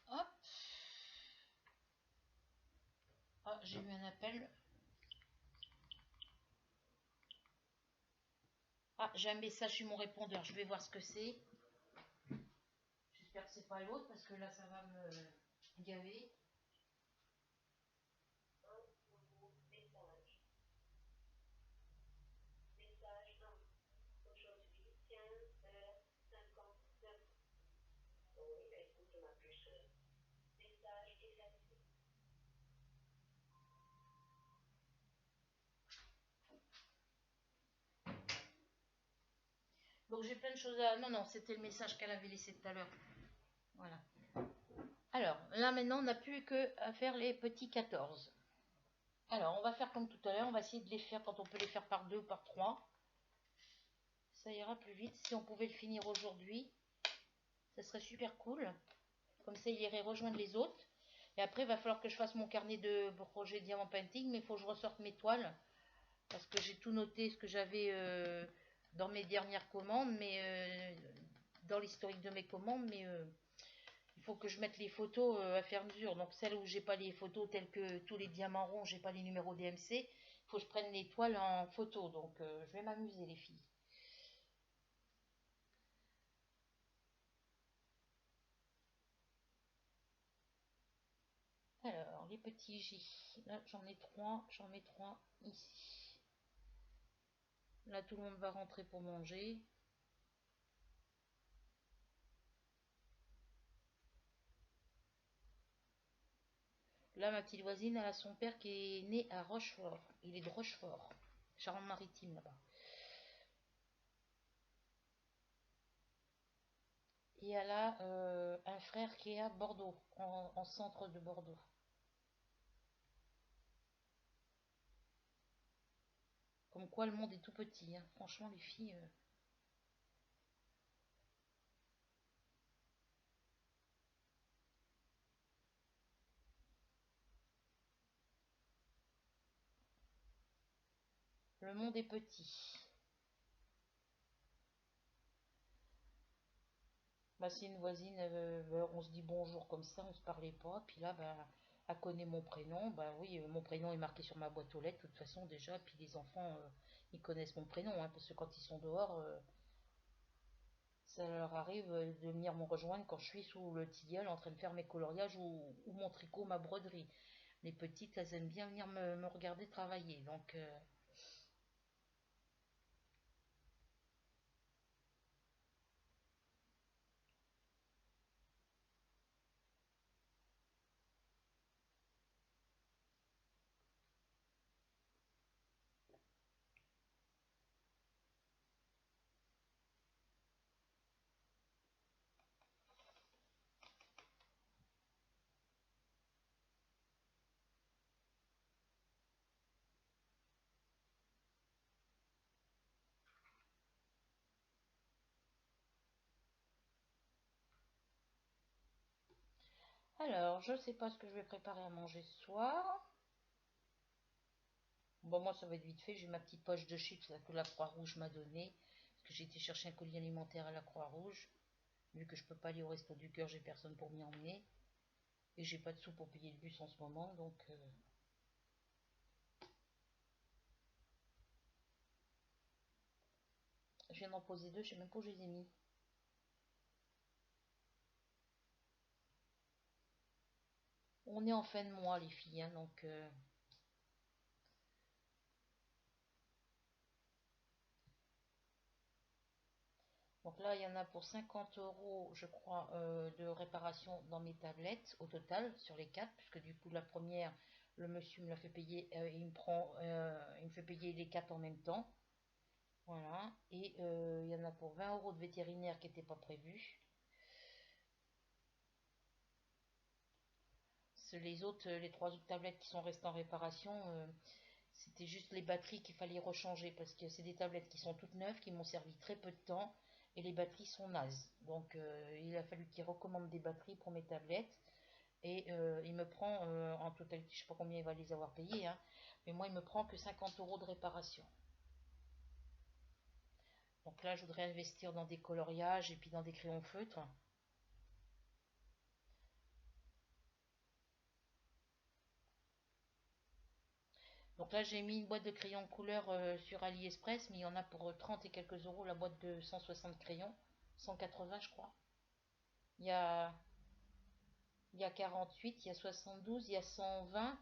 Hop. Ah, j'ai eu un appel. Ah, j'ai un message sur mon répondeur. Je vais voir ce que c'est. J'espère que c'est pas l'autre parce que là, ça va me gaver. Donc j'ai plein de choses à... Non, non, c'était le message qu'elle avait laissé tout à l'heure. Voilà. Alors, là maintenant, on n'a plus que à faire les petits 14. Alors, on va faire comme tout à l'heure. On va essayer de les faire quand on peut les faire par deux ou par trois. Ça ira plus vite. Si on pouvait le finir aujourd'hui, ça serait super cool. Comme ça, il irait rejoindre les autres. Et après, il va falloir que je fasse mon carnet de projet Diamant Painting. Mais il faut que je ressorte mes toiles. Parce que j'ai tout noté ce que j'avais dans mes dernières commandes. Mais dans l'historique de mes commandes. Mais il faut que je mette les photos à faire mesure. Donc celles où j'ai pas les photos telles que tous les diamants ronds, j'ai pas les numéros DMC. Il faut que je prenne les toiles en photo. Donc je vais m'amuser les filles. Alors, les petits J. Là, j'en ai trois. J'en mets trois ici. Là, tout le monde va rentrer pour manger. Là, ma petite voisine, elle a son père qui est né à Rochefort. Il est de Rochefort, Charente-Maritime, là-bas. Et elle a un frère qui est à Bordeaux, en centre de Bordeaux. Comme quoi, le monde est tout petit, hein. Franchement, les filles... le monde est petit. Bah, c'est une voisine, on se dit bonjour comme ça, on se parlait pas. Puis là, bah, elle connaît mon prénom. Bah oui, mon prénom est marqué sur ma boîte aux lettres, de toute façon, déjà. Puis les enfants, ils connaissent mon prénom, hein, parce que quand ils sont dehors, ça leur arrive de venir me rejoindre quand je suis sous le tilleul en train de faire mes coloriages ou mon tricot, ma broderie. Les petites, elles aiment bien venir me regarder travailler. Donc, alors, je sais pas ce que je vais préparer à manger ce soir. Bon, moi, ça va être vite fait. J'ai ma petite poche de chips là, que la Croix-Rouge m'a donnée. Parce que j'ai été chercher un colis alimentaire à la Croix-Rouge. Vu que je peux pas aller au resto du cœur, j'ai personne pour m'y emmener. Et j'ai pas de sous pour payer le bus en ce moment, donc je viens d'en poser deux, je sais même pas où je les ai mis. On est en fin de mois les filles, hein, donc là il y en a pour 50 € je crois de réparation dans mes tablettes au total sur les quatre, puisque du coup la première le monsieur me l'a fait payer, il me fait payer les quatre en même temps. Voilà, et il y en a pour 20 € de vétérinaire qui n'était pas prévu. Les autres, les trois autres tablettes qui sont restées en réparation, c'était juste les batteries qu'il fallait rechanger parce que c'est des tablettes qui sont toutes neuves, qui m'ont servi très peu de temps et les batteries sont nazes. Donc il a fallu qu'il recommande des batteries pour mes tablettes et il me prend en totalité, je sais pas combien il va les avoir payés, hein, mais moi il me prend que 50 € de réparation. Donc là je voudrais investir dans des coloriages et puis dans des crayons feutres. Donc là, j'ai mis une boîte de crayons couleur sur AliExpress, mais il y en a pour 30 et quelques euros la boîte de 160 crayons. 180, je crois. Il y a, il y a 48, il y a 72, il y a 120,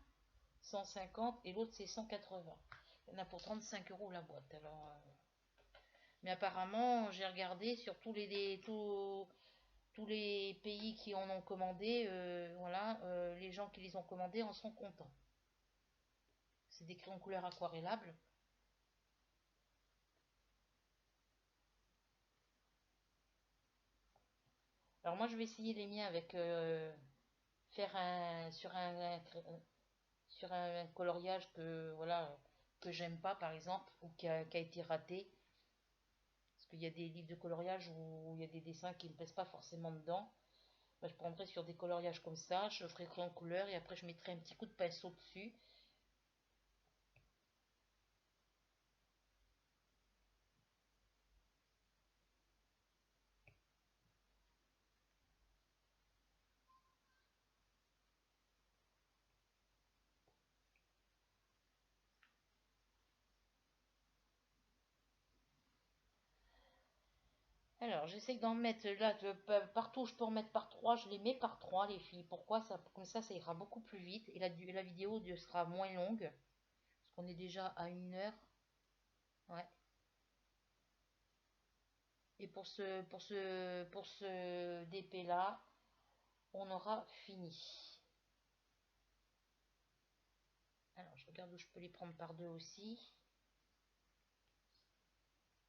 150 et l'autre c'est 180. Il y en a pour 35 euros la boîte. Alors, mais apparemment, j'ai regardé sur tous les pays qui en ont commandé. Voilà, les gens qui les ont commandés en sont contents. C'est des crayons couleur aquarellables. Alors moi, je vais essayer les miens avec faire sur un coloriage que voilà que j'aime pas par exemple ou qui a été raté, parce qu'il y a des livres de coloriage où il y a des dessins qui ne me plaisent pas forcément dedans. Bah, je prendrai sur des coloriages comme ça, je ferai en couleur et après je mettrai un petit coup de pinceau dessus. Alors j'essaie d'en mettre là partout où je peux en mettre par trois, je les mets par trois les filles. Pourquoi ça? Comme ça ira beaucoup plus vite et la vidéo sera moins longue parce qu'on est déjà à 1 heure. Ouais. Et pour ce DP là, on aura fini. Alors, je regarde où je peux les prendre par deux aussi.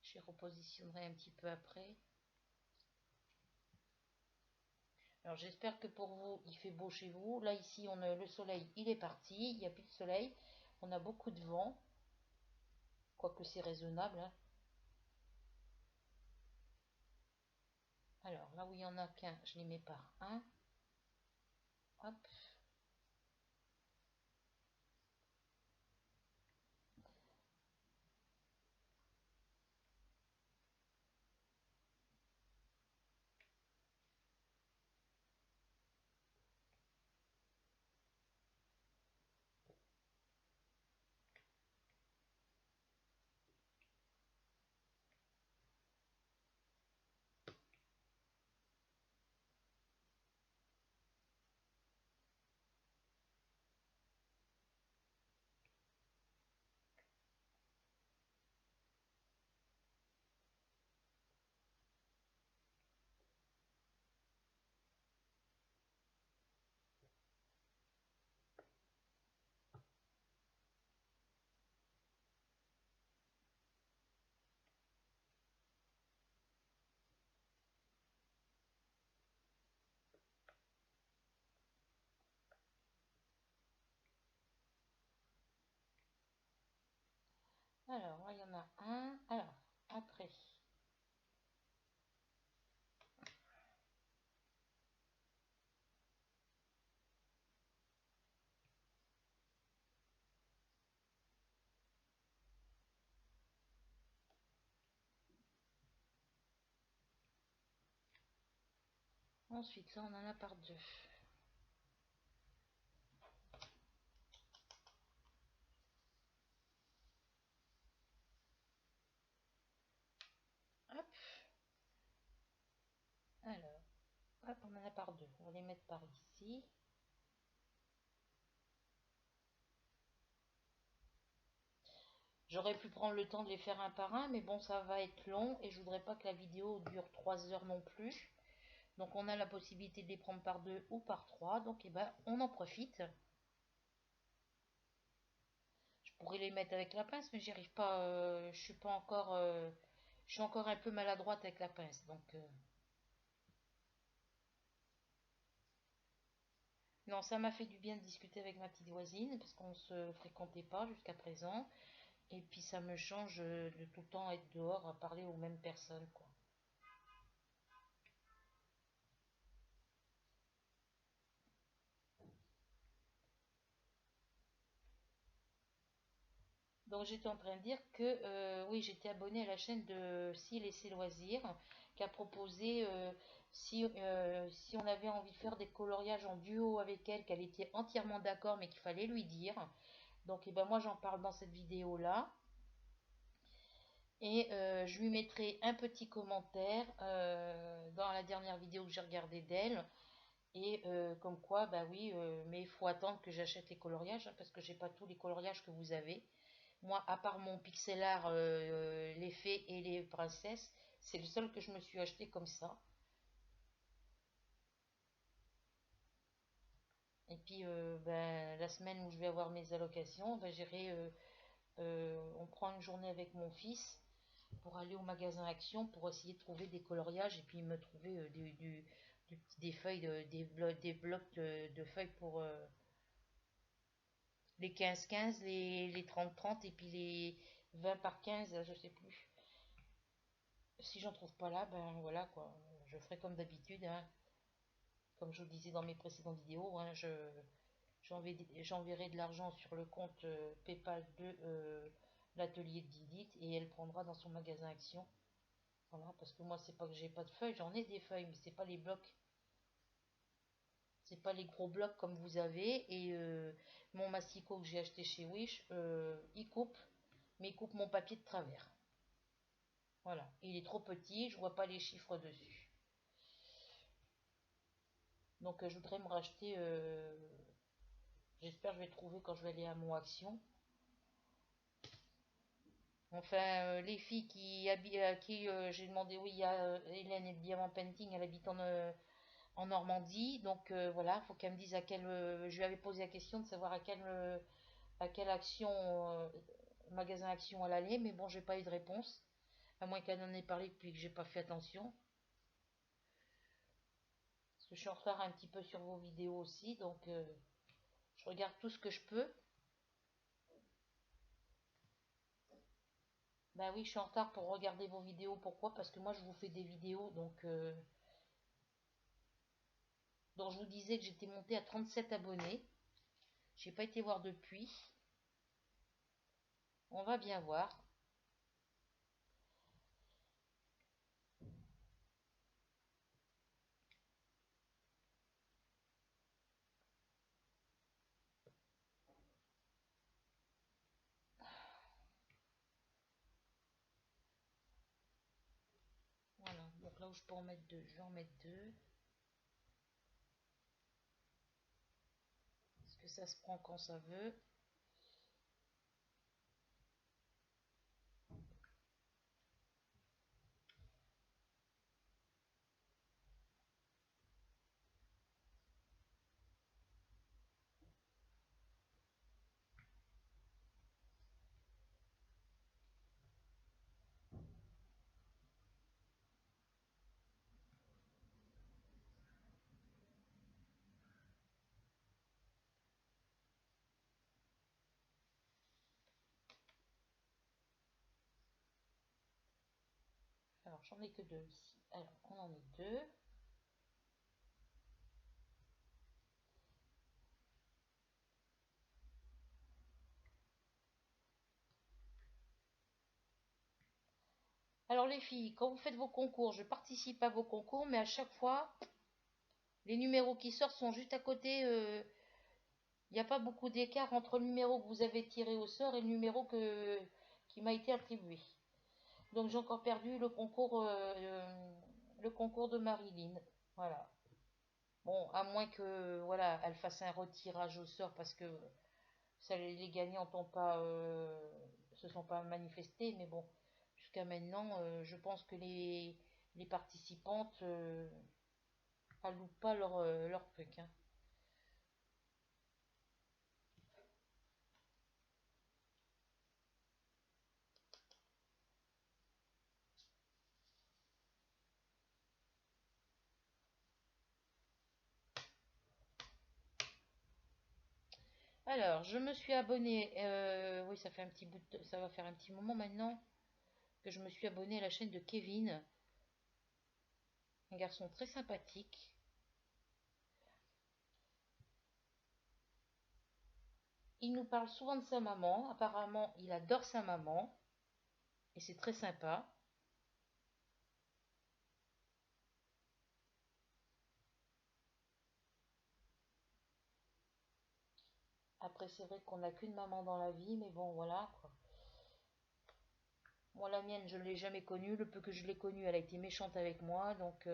Je les repositionnerai un petit peu après. Alors, j'espère que pour vous, il fait beau chez vous. Là, ici, le soleil, il est parti. Il n'y a plus de soleil. On a beaucoup de vent. Quoique c'est raisonnable, hein. Alors, là où il y en a qu'un, je les mets par un. Hop. Alors, là, il y en a un. Alors, après. Ensuite, là, on en a par deux. Hop, on en a par deux. On va les mettre par ici. J'aurais pu prendre le temps de les faire un par un, mais bon, ça va être long et je voudrais pas que la vidéo dure 3 heures non plus. Donc on a la possibilité de les prendre par deux ou par trois. Donc on en profite. Je pourrais les mettre avec la pince, mais j'y arrive pas. Je suis pas encore. Je suis encore un peu maladroite avec la pince. Donc non, ça m'a fait du bien de discuter avec ma petite voisine parce qu'on se fréquentait pas jusqu'à présent. Et puis ça me change de tout le temps être dehors à parler aux mêmes personnes, quoi. Donc j'étais en train de dire que oui, j'étais abonnée à la chaîne de Cils et ses loisirs qui a proposé si on avait envie de faire des coloriages en duo avec elle, qu'elle était entièrement d'accord mais qu'il fallait lui dire. Donc moi j'en parle dans cette vidéo là et je lui mettrai un petit commentaire dans la dernière vidéo que j'ai regardée d'elle et comme quoi bah oui mais il faut attendre que j'achète les coloriages hein, parce que j'ai pas tous les coloriages que vous avez. Moi, à part mon pixel art, les fées et les princesses, c'est le seul que je me suis acheté comme ça. Et puis, la semaine où je vais avoir mes allocations, j'irai, on prend une journée avec mon fils pour aller au magasin Action pour essayer de trouver des coloriages et puis me trouver des feuilles, des blocs de feuilles pour les 15-15, les 30-30 et puis les 20 par 15, je sais plus. Si j'en trouve pas là, ben voilà quoi, je ferai comme d'habitude, hein. Comme je vous disais dans mes précédentes vidéos, hein, j'enverrai de l'argent sur le compte PayPal de l'atelier de Didit et elle prendra dans son magasin Action. Voilà, parce que moi c'est pas que j'ai pas de feuilles, j'en ai des feuilles, mais c'est pas les blocs, c'est pas les gros blocs comme vous avez. Et mon masticot que j'ai acheté chez Wish, il coupe, mais il coupe mon papier de travers. Voilà, il est trop petit, je vois pas les chiffres dessus. Donc je voudrais me racheter, j'espère que je vais trouver quand je vais aller à mon Action. Enfin, les filles à qui j'ai demandé, oui, il y a Hélène et Diamant Painting, elle habite en Normandie. Donc voilà, il faut qu'elle me dise à quelle. Je lui avais posé la question de savoir à quelle action, magasin Action elle allait, mais bon, j'ai pas eu de réponse. À moins qu'elle en ait parlé depuis que j'ai pas fait attention. Parce que je suis en retard un petit peu sur vos vidéos aussi, donc je regarde tout ce que je peux. Bah oui, je suis en retard pour regarder vos vidéos. Pourquoi? Parce que moi, je vous fais des vidéos. Donc je vous disais que j'étais montée à 37 abonnés. J'ai pas été voir depuis. On va bien voir. Voilà. Donc là où je peux en mettre deux, je vais en mettre deux. Parce que ça se prend quand ça veut. Alors j'en ai que deux ici. Alors on en met deux. Alors les filles, quand vous faites vos concours, je participe à vos concours, mais à chaque fois, les numéros qui sortent sont juste à côté. Il n'y a pas beaucoup d'écart entre le numéro que vous avez tiré au sort et le numéro qui m'a été attribué. Donc j'ai encore perdu le concours de Marilyn. Voilà. Bon, à moins que, voilà, elle fasse un retirage au sort parce que ça, les gagnants se sont pas manifestés, mais bon, jusqu'à maintenant, je pense que les participantes allouent pas leur truc, hein. Alors, je me suis abonnée, oui, ça fait un petit bout ça va faire un petit moment maintenant que je me suis abonnée à la chaîne de Kevin, un garçon très sympathique. Il nous parle souvent de sa maman. Apparemment, il adore sa maman et c'est très sympa. Après, c'est vrai qu'on n'a qu'une maman dans la vie, mais bon, voilà, quoi. Moi, la mienne, je ne l'ai jamais connue. Le peu que je l'ai connue, elle a été méchante avec moi. Donc,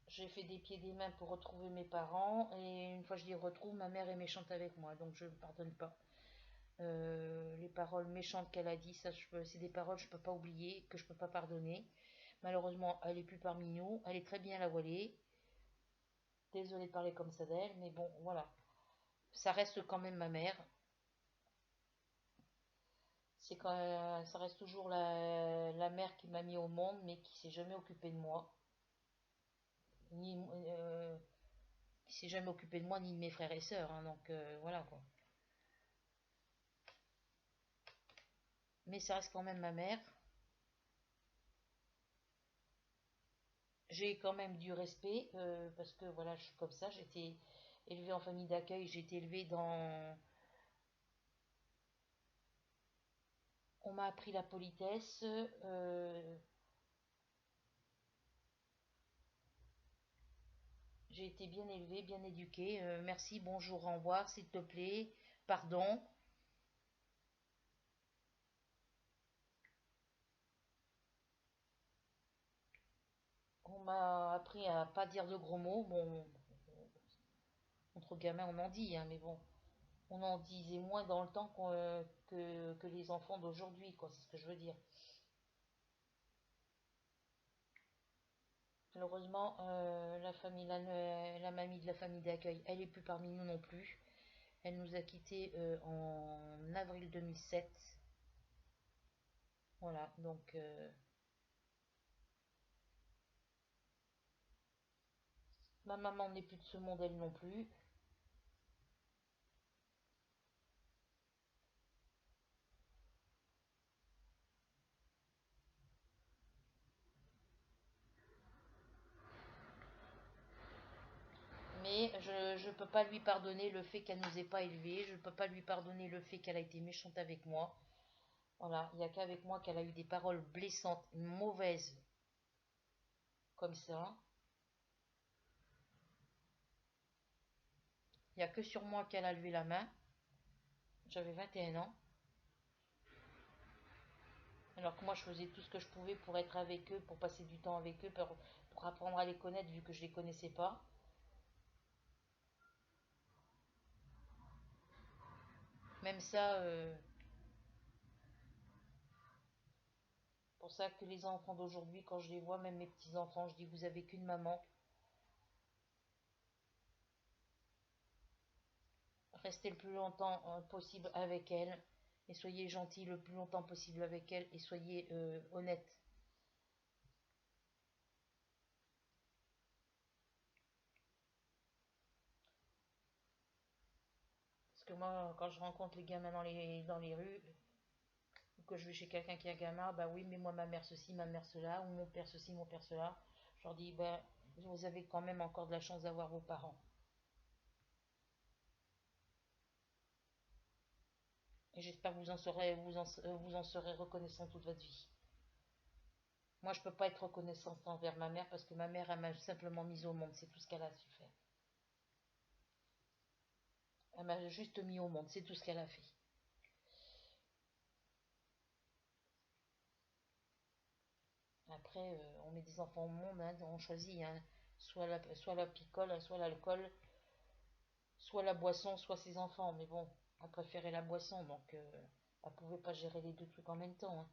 j'ai fait des pieds et des mains pour retrouver mes parents. Et une fois que je les retrouve, ma mère est méchante avec moi. Donc, je ne pardonne pas. Les paroles méchantes qu'elle a dit, ça, c'est des paroles que je ne peux pas oublier, que je ne peux pas pardonner. Malheureusement, elle est plus parmi nous. Elle est très bien la voilée. Désolée de parler comme ça d'elle, mais bon, voilà. Ça reste quand même ma mère. Ça reste toujours la mère qui m'a mis au monde, mais qui s'est jamais occupée de moi, ni qui s'est jamais occupée de moi ni de mes frères et sœurs, hein, donc voilà quoi. Mais ça reste quand même ma mère. J'ai quand même du respect parce que voilà, je suis comme ça. J'ai été élevée en famille d'accueil. J'ai été élevée dans. On m'a appris la politesse. J'ai été bien élevée, bien éduquée. Merci, bonjour, au revoir, s'il te plaît. Pardon. On m'a appris à pas dire de gros mots. Bon, entre gamins, on en dit, hein, mais bon, on en disait moins dans le temps que les enfants d'aujourd'hui, quoi, c'est ce que je veux dire. Malheureusement, la mamie de la famille d'accueil, elle est plus parmi nous non plus. Elle nous a quittés en avril 2007. Voilà, donc ma maman n'est plus de ce monde, elle non plus. Mais je ne peux pas lui pardonner le fait qu'elle nous ait pas élevés. Je ne peux pas lui pardonner le fait qu'elle a été méchante avec moi. Voilà, il n'y a qu'avec moi qu'elle a eu des paroles blessantes, mauvaises, comme ça. Il n'y a que sur moi qu'elle a levé la main. J'avais 21 ans. Alors que moi, je faisais tout ce que je pouvais pour être avec eux, pour passer du temps avec eux, pour apprendre à les connaître, vu que je ne les connaissais pas. Même ça, pour ça que les enfants d'aujourd'hui, quand je les vois, même mes petits-enfants, je dis, vous avez qu'une maman. Restez le plus longtemps possible avec elle. Et soyez gentils le plus longtemps possible avec elle. Et soyez honnête. Parce que moi, quand je rencontre les gamins dans les rues, ou que je vais chez quelqu'un qui est un gamin, bah oui, mais moi, ma mère ceci, ma mère cela, ou mon père ceci, mon père cela. Je leur dis, bah, vous avez quand même encore de la chance d'avoir vos parents. Et j'espère que vous en serez reconnaissant toute votre vie. Moi, je ne peux pas être reconnaissante envers ma mère parce que ma mère, elle m'a simplement mise au monde. C'est tout ce qu'elle a su faire. Elle m'a juste mis au monde. C'est tout ce qu'elle a fait. après, on met des enfants au monde, hein, on choisit, hein, soit la picole, soit l'alcool, soit la boisson, soit ses enfants. Mais bon, elle préférait la boisson, donc elle pouvait pas gérer les deux trucs en même temps, hein.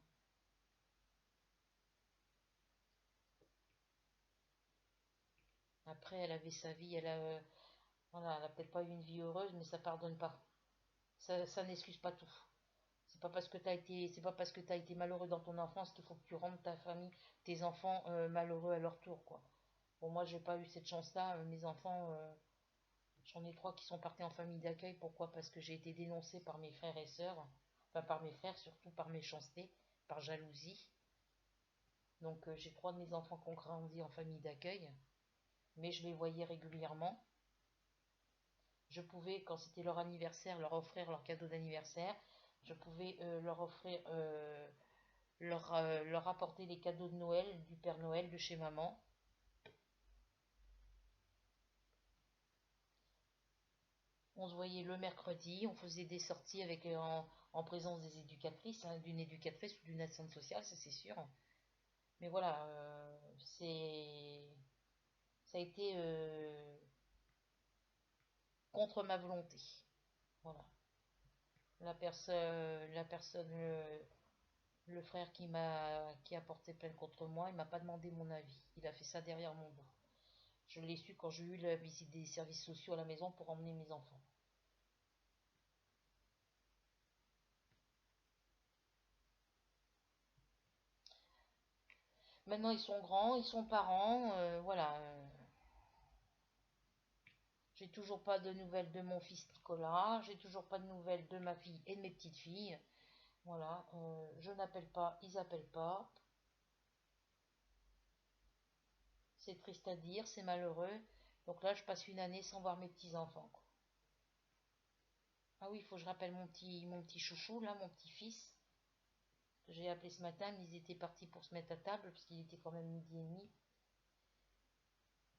Après, elle avait sa vie, voilà, elle a peut-être pas eu une vie heureuse, mais ça pardonne pas. Ça n'excuse pas tout. C'est pas parce que tu as été malheureux dans ton enfance qu'il faut que tu rendes ta famille, tes enfants malheureux à leur tour, quoi. Bon, moi, j'ai pas eu cette chance-là. Mes enfants, j'en ai trois qui sont partis en famille d'accueil. Pourquoi? Parce que j'ai été dénoncée par mes frères et sœurs, enfin par mes frères, surtout par méchanceté, par jalousie. Donc, j'ai trois de mes enfants qui ont grandi en famille d'accueil, mais je les voyais régulièrement. Je pouvais, quand c'était leur anniversaire, leur offrir leur cadeau d'anniversaire. Je pouvais leur offrir, leur apporter les cadeaux de Noël, du Père Noël, de chez maman. On se voyait le mercredi, on faisait des sorties avec, en présence des éducatrices, hein, d'une éducatrice ou d'une assistante sociale, ça c'est sûr. Mais voilà, ça a été contre ma volonté. Voilà. La personne, le frère qui a porté plainte contre moi, il m'a pas demandé mon avis. Il a fait ça derrière mon dos. Je l'ai su quand j'ai eu la visite des services sociaux à la maison pour emmener mes enfants. Maintenant, ils sont grands, ils sont parents, voilà. J'ai toujours pas de nouvelles de mon fils Nicolas, j'ai toujours pas de nouvelles de ma fille et de mes petites filles. Voilà, je n'appelle pas, ils appellent pas. C'est triste à dire, c'est malheureux. Donc là, je passe une année sans voir mes petits-enfants, quoi. Ah oui, il faut que je rappelle mon petit chouchou, là, mon petit-fils, que j'ai appelé ce matin, mais ils étaient partis pour se mettre à table, parce qu'il était quand même 12h30.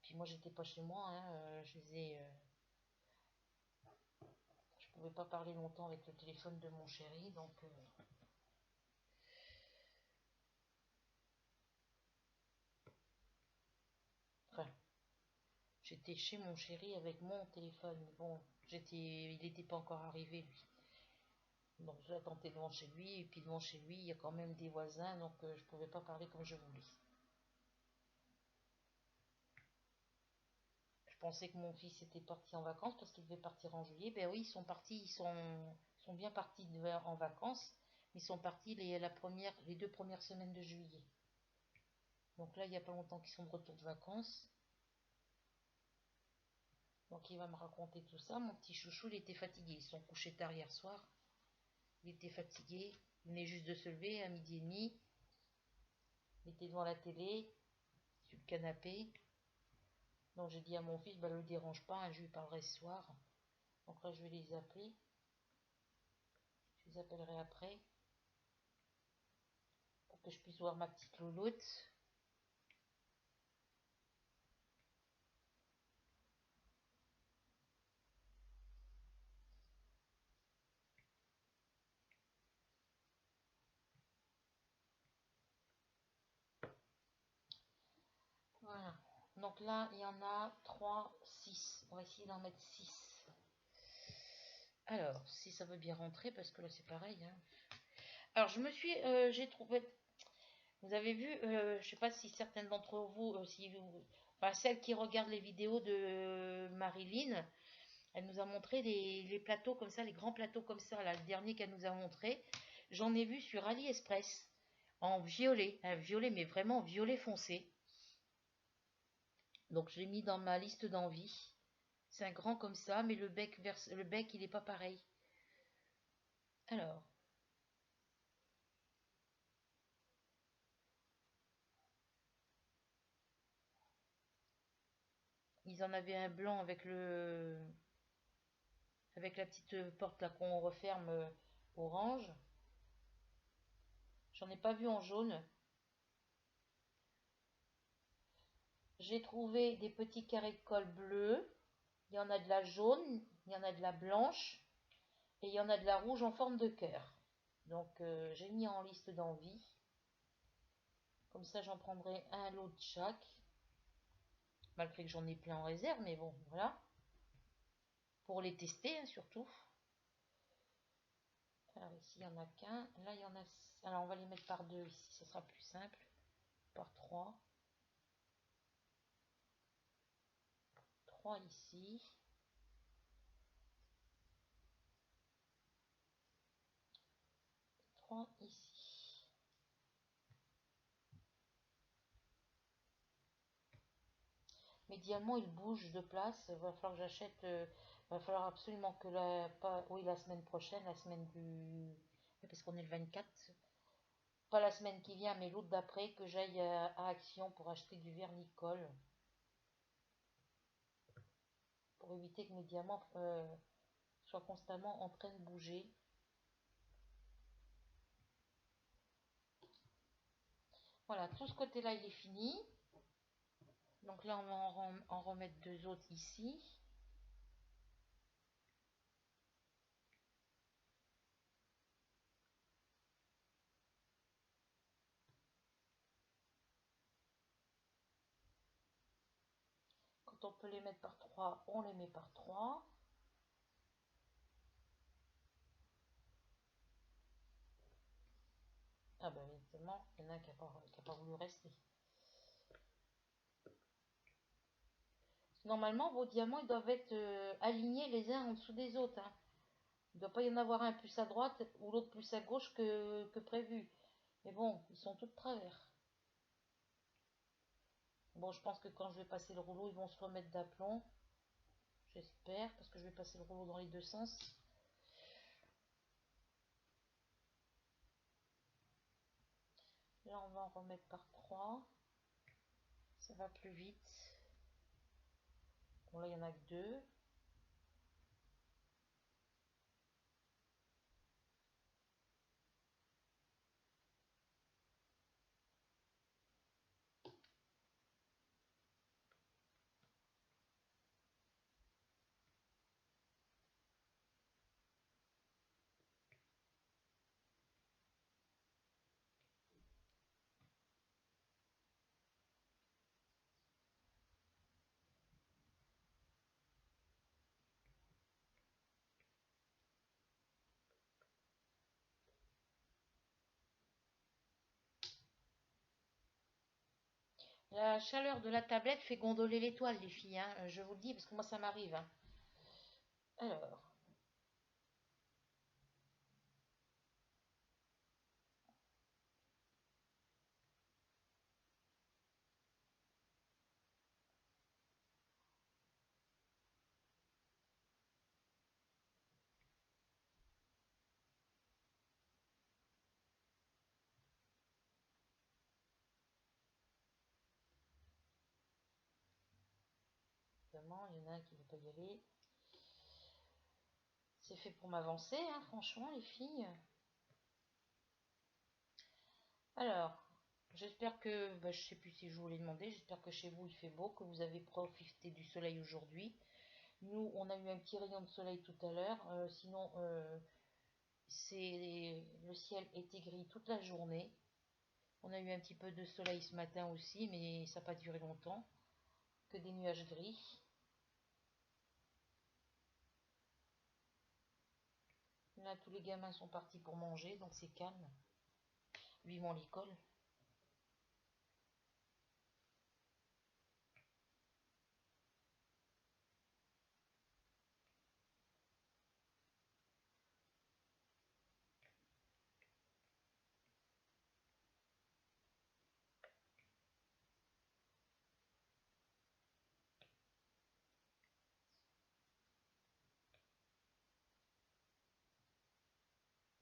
Puis moi, j'étais pas chez moi, hein, je pouvais pas parler longtemps avec le téléphone de mon chéri, donc enfin, j'étais chez mon chéri avec mon téléphone, mais bon, il n'était pas encore arrivé, lui. Donc j'attendais devant chez lui, et puis devant chez lui, il y a quand même des voisins, donc je pouvais pas parler comme je voulais. Je pensais que mon fils était parti en vacances parce qu'il devait partir en juillet. Ben oui, ils sont partis, ils sont bien partis en vacances, mais ils sont partis les 2 premières semaines de juillet. Donc là, il n'y a pas longtemps qu'ils sont de retour de vacances. Donc il va me raconter tout ça. Mon petit chouchou, il était fatigué. Ils sont couchés tard hier soir. Il était fatigué. Il venait juste de se lever à 12h30. Il était devant la télé, sur le canapé. Donc j'ai dit à mon fils, bah le dérange pas, hein, je lui parlerai ce soir. Donc là, je vais les appeler. Je les appellerai après pour que je puisse voir ma petite louloute. Voilà. Donc là, il y en a 3, 6. On va essayer d'en mettre 6. Alors, si ça veut bien rentrer, parce que là, c'est pareil, hein. Alors, j'ai trouvé, vous avez vu, je sais pas si certaines d'entre vous, enfin, celles qui regardent les vidéos de Marilyn, elle nous a montré les plateaux comme ça, les grands plateaux comme ça, là, le dernier qu'elle nous a montré, j'en ai vu sur AliExpress, en violet, un violet, mais vraiment violet foncé. Donc, je l'ai mis dans ma liste d'envie. C'est un grand comme ça, mais le bec, il est pas pareil. Alors, ils en avaient un blanc avec la petite porte là qu'on referme orange. J'en ai pas vu en jaune. J'ai trouvé des petits carrés de colle bleus. Il y en a de la jaune, il y en a de la blanche et il y en a de la rouge en forme de cœur. Donc j'ai mis en liste d'envie. Comme ça, j'en prendrai un lot de chaque. Malgré que j'en ai plein en réserve, mais bon, voilà. Pour les tester, hein, surtout. Alors ici, il n'y en a qu'un. Là, il y en a... Alors, on va les mettre par deux ici, ce sera plus simple. Par trois. 3 ici. 3 ici. Mais idéalement, il bouge de place. Il va falloir que j'achète. Il va falloir absolument que la. Pas, oui, la semaine prochaine, la semaine du. Parce qu'on est le 24. Pas la semaine qui vient, mais l'autre d'après, que j'aille à Action pour acheter du vernicole. Pour éviter que mes diamants soient constamment en train de bouger. Voilà, tout ce côté-là, il est fini. Donc là, on va en remettre deux autres ici. Quand on peut les mettre par 3, on les met par 3. Ah ben évidemment, il y en a un qui n'a pas voulu rester. Normalement, vos diamants, ils doivent être alignés les uns en dessous des autres. Hein. Il ne doit pas y en avoir un plus à droite ou l'autre plus à gauche que prévu. Mais bon, ils sont tous de travers. Bon, je pense que quand je vais passer le rouleau, ils vont se remettre d'aplomb. J'espère, parce que je vais passer le rouleau dans les deux sens. Là, on va en remettre par 3. Ça va plus vite. Bon, là, il n'y en a que 2. La chaleur de la tablette fait gondoler l'étoile, les filles. Hein. Je vous le dis, parce que moi, ça m'arrive. Hein. Alors, évidemment, il y en a un qui ne veut pas y aller. C'est fait pour m'avancer, hein, franchement, les filles. Alors, j'espère que, bah, je sais plus si je vous l'ai demandé, j'espère que chez vous il fait beau, que vous avez profité du soleil aujourd'hui. Nous, on a eu un petit rayon de soleil tout à l'heure. Sinon, le ciel était gris toute la journée. On a eu un petit peu de soleil ce matin aussi, mais ça n'a pas duré longtemps. Que des nuages gris. Là, tous les gamins sont partis pour manger, donc c'est calme. Vivement l'école.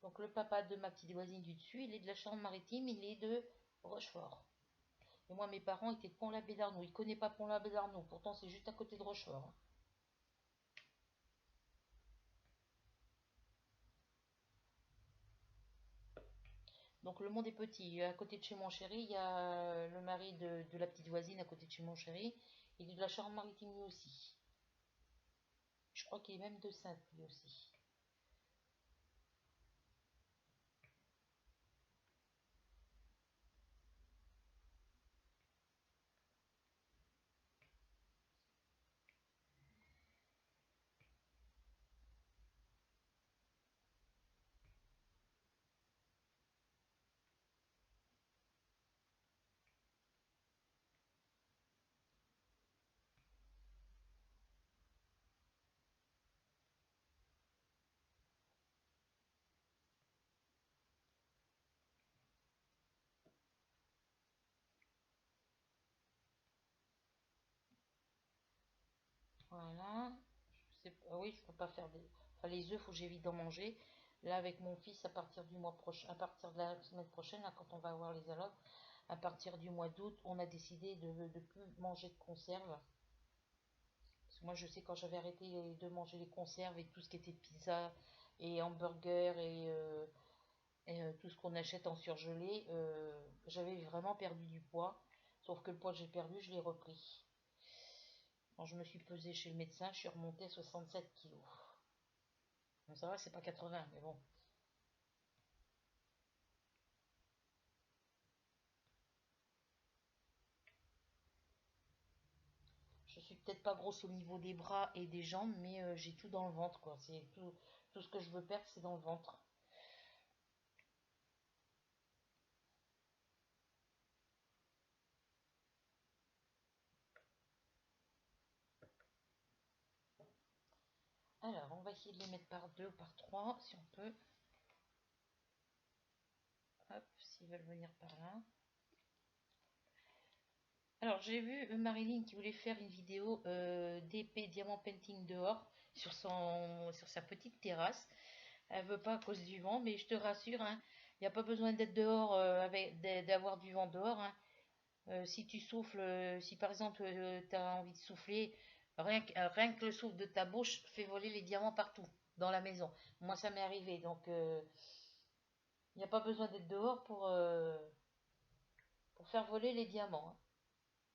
Donc le papa de ma petite voisine du dessus, il est de la Charente-Maritime, il est de Rochefort. Et moi, mes parents étaient de Pont-l'Abbé-d'Arnaud. Il ne connaît pas Pont-l'Abbé-d'Arnaud, pourtant c'est juste à côté de Rochefort. Hein. Donc le monde est petit. À côté de chez mon chéri, il y a le mari de la petite voisine à côté de chez mon chéri. Il est de la Charente-Maritime lui aussi. Je crois qu'il est même de Sainte lui aussi. Voilà. Oui, je peux pas faire des. Enfin, les œufs, faut que j'évite d'en manger. Là, avec mon fils, à partir du mois prochain, à partir de la semaine prochaine, là, quand on va avoir les allocs, à partir du mois d'août, on a décidé de ne plus manger de conserve. Parce que moi, je sais quand j'avais arrêté de manger les conserves et tout ce qui était pizza et hamburger et tout ce qu'on achète en surgelé, j'avais vraiment perdu du poids. Sauf que le poids que j'ai perdu, je l'ai repris. Quand je me suis pesée chez le médecin, je suis remontée à 67 kilos. Bon, ça va, c'est pas 80, mais bon. Je suis peut-être pas grosse au niveau des bras et des jambes, mais j'ai tout dans le ventre, quoi. C'est tout ce que je veux perdre, c'est dans le ventre. Alors, on va essayer de les mettre par deux ou par trois, si on peut. Hop, s'ils veulent venir par là. Alors, j'ai vu Marilyn qui voulait faire une vidéo d'épée diamant painting dehors sur sa petite terrasse. Elle veut pas à cause du vent, mais je te rassure, hein, il n'y a pas besoin d'être dehors, d'avoir du vent dehors, hein. Si tu souffles, si par exemple tu as envie de souffler, rien que le souffle de ta bouche fait voler les diamants partout dans la maison. Moi, ça m'est arrivé, donc il n'y a pas besoin d'être dehors pour faire voler les diamants, hein.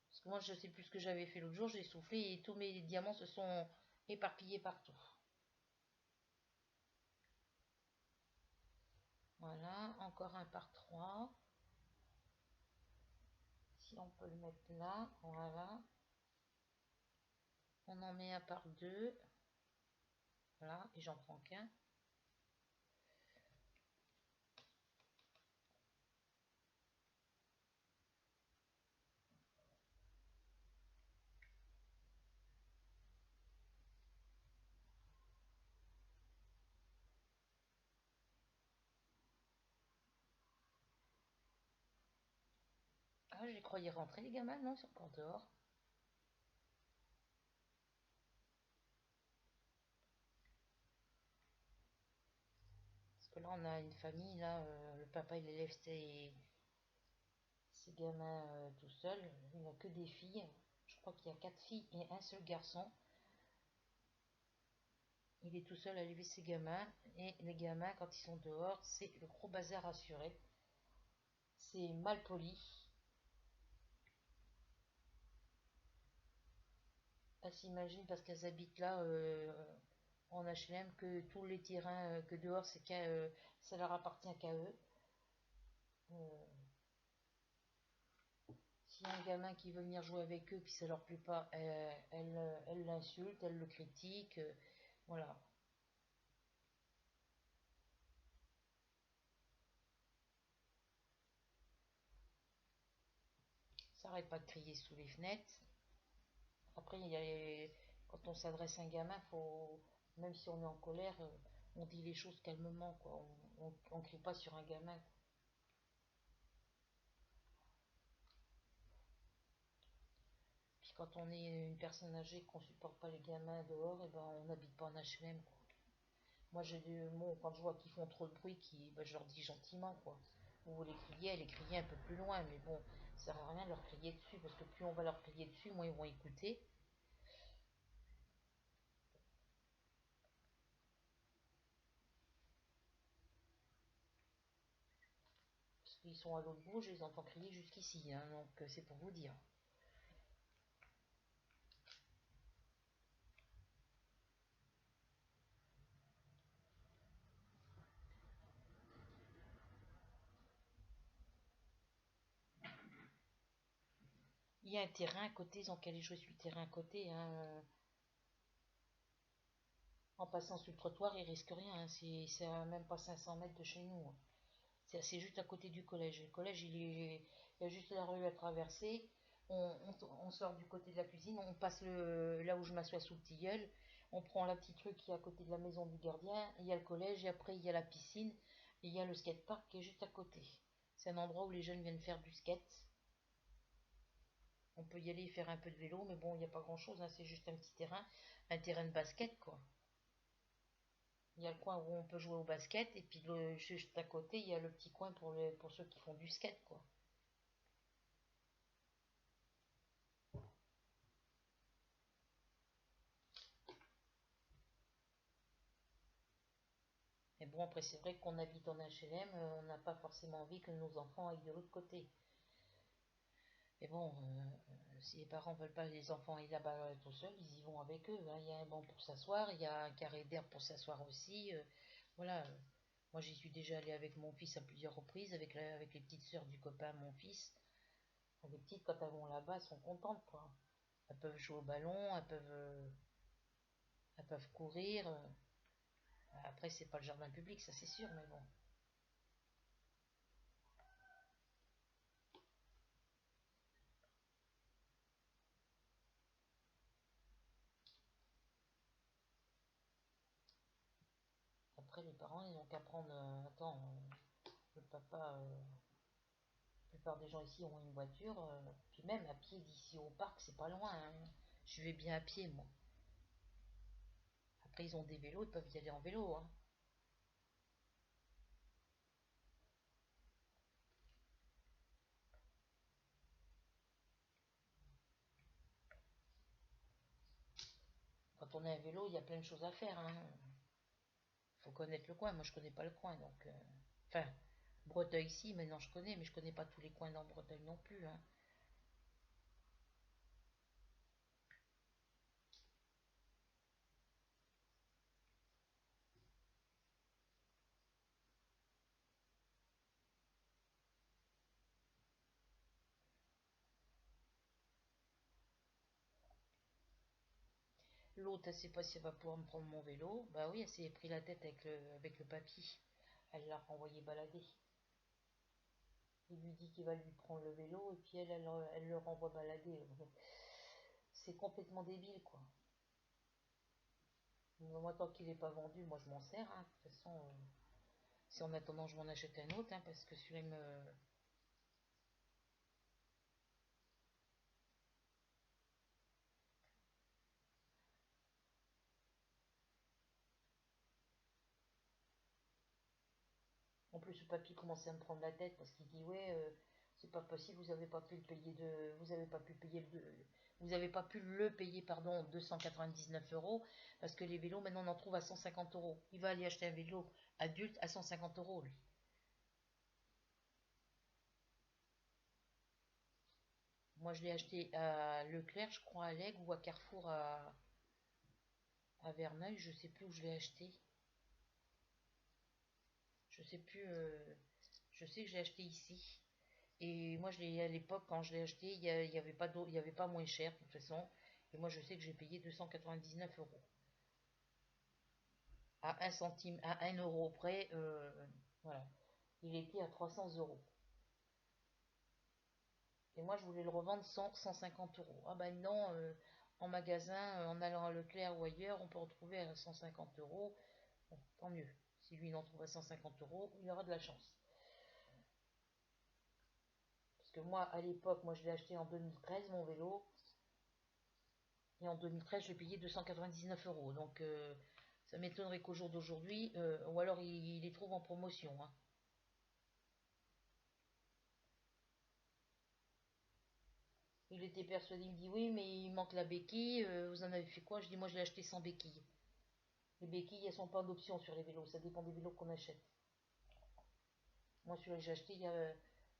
Parce que moi, je sais plus ce que j'avais fait l'autre jour, j'ai soufflé et tous mes diamants se sont éparpillés partout. Voilà, encore un par trois. Si on peut le mettre là, voilà. On en met un par deux. Voilà, et j'en prends qu'un. Ah, j'ai croyais rentrer les gamins, non, ils sont encore dehors. Parce que là, on a une famille, là, le papa, il élève ses gamins tout seul. Il n'a que des filles. Je crois qu'il y a 4 filles et un seul garçon. Il est tout seul à élever ses gamins. Et les gamins, quand ils sont dehors, c'est le gros bazar assuré. C'est mal poli. Elles s'imaginent parce qu'elles habitent là en HLM que tous les terrains que dehors, ça leur appartient qu'à eux. Euh, S'il y a un gamin qui veut venir jouer avec eux, puis ça leur plaît pas, elle l'insulte, elle le critique, voilà. Ça arrête pas de crier sous les fenêtres. Après, quand on s'adresse à un gamin, même si on est en colère, on dit les choses calmement, quoi. On crie pas sur un gamin. Puis quand on est une personne âgée, qu'on supporte pas les gamins dehors, et ben on n'habite pas en HLM, quoi. Moi, quand je vois qu'ils font trop de bruit, ben, je leur dis gentiment, quoi. Vous les criez, les crier un peu plus loin, mais bon, ça sert à rien de leur crier dessus, parce que plus on va leur crier dessus, moins ils vont écouter. Parce qu'ils sont à l'autre bout, je les entends crier jusqu'ici, hein, donc c'est pour vous dire. Il y a un terrain à côté, ils ont qu'à aller jouer sur le terrain à côté, hein. En passant sur le trottoir, ils risquent rien, hein. C'est à même pas 500 mètres de chez nous, hein. C'est juste à côté du collège. Le collège, il y a juste la rue à traverser. On sort du côté de la cuisine, on passe là où je m'assois sous le tilleul. On prend la petite rue qui est à côté de la maison du gardien. Il y a le collège et après il y a la piscine. Et il y a le skatepark qui est juste à côté. C'est un endroit où les jeunes viennent faire du skate. On peut y aller faire un peu de vélo, mais bon, il n'y a pas grand-chose, hein, c'est juste un terrain de basket, quoi. Il y a le coin où on peut jouer au basket, et puis juste à côté, il y a le petit coin pour ceux qui font du skate, quoi. Mais bon, après, c'est vrai qu'on habite en HLM, on n'a pas forcément envie que nos enfants aillent de l'autre côté. Mais bon, si les parents veulent pas que les enfants aillent là-bas tout seuls, ils y vont avec eux, hein. Il y a un banc pour s'asseoir, il y a un carré d'air pour s'asseoir aussi. Voilà. Moi, j'y suis déjà allée avec mon fils à plusieurs reprises, avec les petites sœurs du copain, mon fils. Les petites, quand elles vont là-bas, elles sont contentes, quoi. Elles peuvent jouer au ballon, elles peuvent courir. Après, c'est pas le jardin public, ça c'est sûr, mais bon. Après, les parents, ils n'ont qu'à prendre. Attends, le papa. La plupart des gens ici ont une voiture. Puis même à pied d'ici au parc, c'est pas loin, hein. Je vais bien à pied, moi. Après, ils ont des vélos, ils peuvent y aller en vélo, hein. Quand on a un vélo, il y a plein de choses à faire, hein. Faut connaître le coin. Moi, je connais pas le coin, donc. Enfin, Breteuil, si, maintenant je connais, mais je connais pas tous les coins dans Breteuil non plus, hein. L'autre, elle sait pas si elle va pouvoir me prendre mon vélo. Bah oui, elle s'est pris la tête avec le papy. Elle l'a renvoyé balader. Il lui dit qu'il va lui prendre le vélo et puis elle le renvoie balader. C'est complètement débile, quoi. Moi, tant qu'il n'est pas vendu, moi je m'en sers, hein. De toute façon, si en attendant, je m'en achète un autre, hein, parce que celui-là me. En plus, le papy commençait à me prendre la tête parce qu'il dit ouais, c'est pas possible, vous avez pas pu le payer vous avez pas pu payer vous avez pas pu le payer pardon 299 € parce que les vélos maintenant on en trouve à 150 €. Il va aller acheter un vélo adulte à 150 € lui. Moi je l'ai acheté à Leclerc, je crois à Lègue ou à Carrefour à Verneuil, je sais plus où je l'ai acheté. Je sais plus. Je sais que j'ai acheté ici. Et moi, à l'époque, quand je l'ai acheté, il y avait pas d'eau, il y avait pas moins cher, de toute façon. Et moi, je sais que j'ai payé 299 €. À un centime, à 1 € près, voilà. Il était à 300 €. Et moi, je voulais le revendre 150 €. Ah ben non, en magasin, en allant à Leclerc ou ailleurs, on peut retrouver à 150 €. Bon, tant mieux. Si lui, il en trouve à 150 €, il aura de la chance. Parce que moi, à l'époque, moi, je l'ai acheté en 2013, mon vélo. Et en 2013, je l'ai payé 299 €. Donc, ça m'étonnerait qu'au jour d'aujourd'hui, ou alors il les trouve en promotion, hein. Il était persuadé, il me dit oui, mais il manque la béquille. Vous en avez fait quoi? Je dis moi, je l'ai acheté sans béquille. Les béquilles, elles sont pas d'option sur les vélos. Ça dépend des vélos qu'on achète. Moi, celui-là que j'ai acheté, il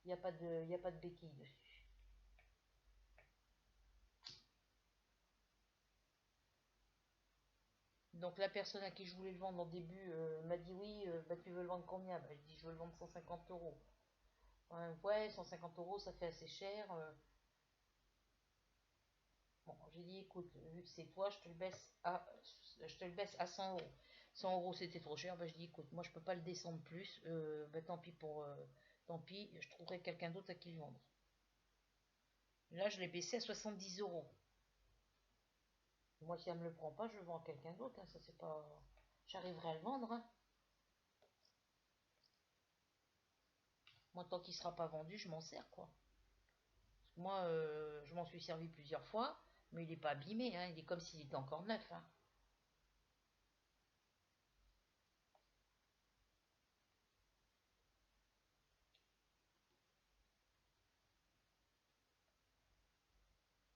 y a pas de béquille dessus. Donc, la personne à qui je voulais le vendre au début m'a dit oui, bah, tu veux le vendre combien? Bah, je dis je veux le vendre 150 €. Ouais, 150 € ça fait assez cher. Bon, j'ai dit, écoute, vu que c'est toi, je te le baisse à 100 €. 100 € c'était trop cher. Bah, je dis, écoute, moi je peux pas le descendre plus. Bah, tant pis tant pis, je trouverai quelqu'un d'autre à qui le vendre. Là, je l'ai baissé à 70 €. Moi, si elle me le prend pas, je le vends à quelqu'un d'autre, hein. Ça, c'est pas. J'arriverai à le vendre, hein. Moi, tant qu'il sera pas vendu, je m'en sers, quoi. Moi, je m'en suis servi plusieurs fois, mais il n'est pas abîmé, hein, il est comme s'il était encore neuf. Hein.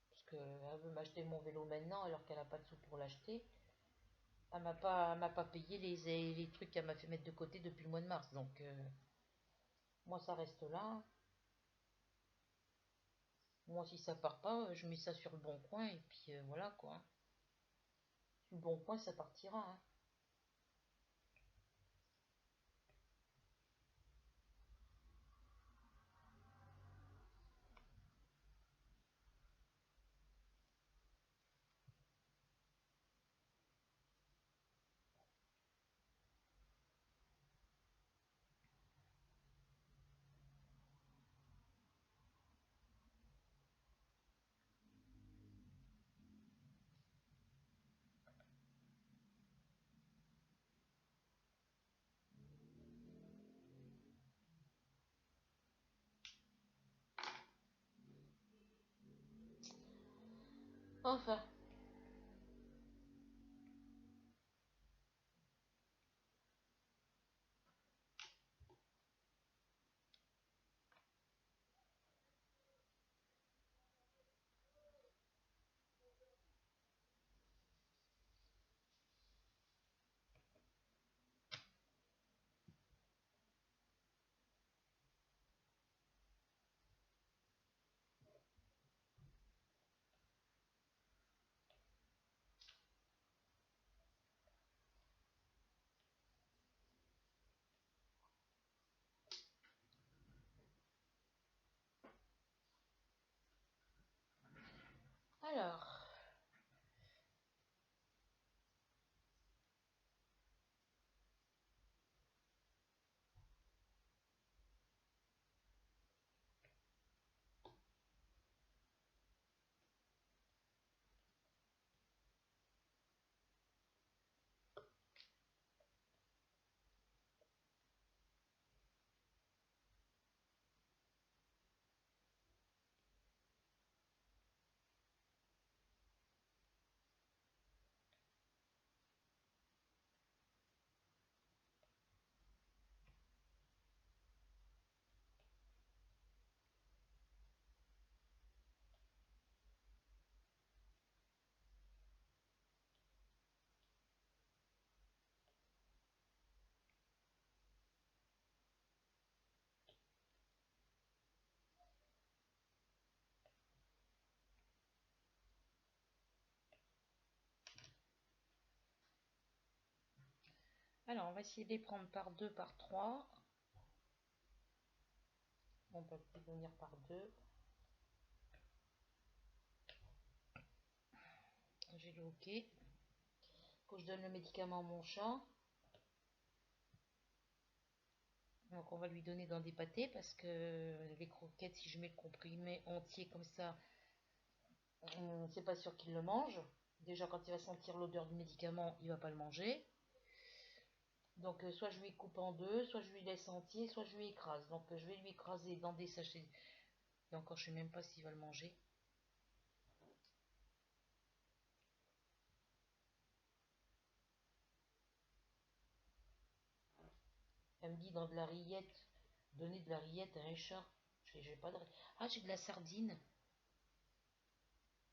Parce qu'elle veut m'acheter mon vélo maintenant alors qu'elle n'a pas de sous pour l'acheter. Elle m'a pas payé les trucs qu'elle m'a fait mettre de côté depuis le mois de mars. Donc, moi, ça reste là. Moi, si ça part pas, je mets ça sur le bon coin et puis voilà quoi. Sur le bon coin, ça partira. Hein. Enfin. Alors. Alors, on va essayer de les prendre par deux, par trois. On peut peut-être venir par deux. J'ai le OK. Faut que je donne le médicament à mon chat. Donc on va lui donner dans des pâtés parce que les croquettes, si je mets le comprimé entier comme ça, c'est pas sûr qu'il le mange. Déjà quand il va sentir l'odeur du médicament, il va pas le manger. Donc soit je lui coupe en deux, soit je lui laisse entier, soit je lui écrase. Donc je vais lui écraser dans des sachets. Et encore je sais même pas s'il va le manger. Elle me dit dans de la rillette, donner de la rillette à un chat. J'ai pas de... Ah, j'ai de la sardine.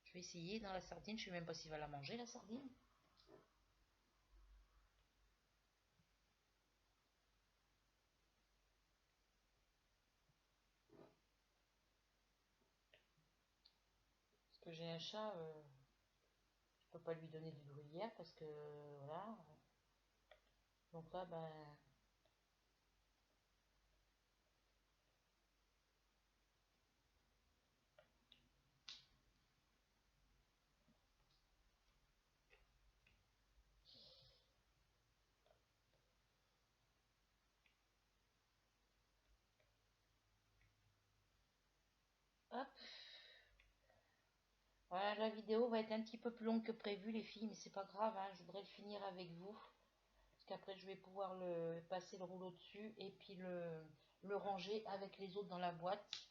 Je vais essayer dans la sardine, je sais même pas s'il va la manger la sardine. Parce que j'ai un chat, je peux pas lui donner du gruyère parce que voilà. Donc là, ben, hop. Voilà, la vidéo va être un petit peu plus longue que prévu, les filles, mais c'est pas grave, hein, je voudrais le finir avec vous. Parce qu'après, je vais pouvoir le passer le rouleau dessus et puis le ranger avec les autres dans la boîte.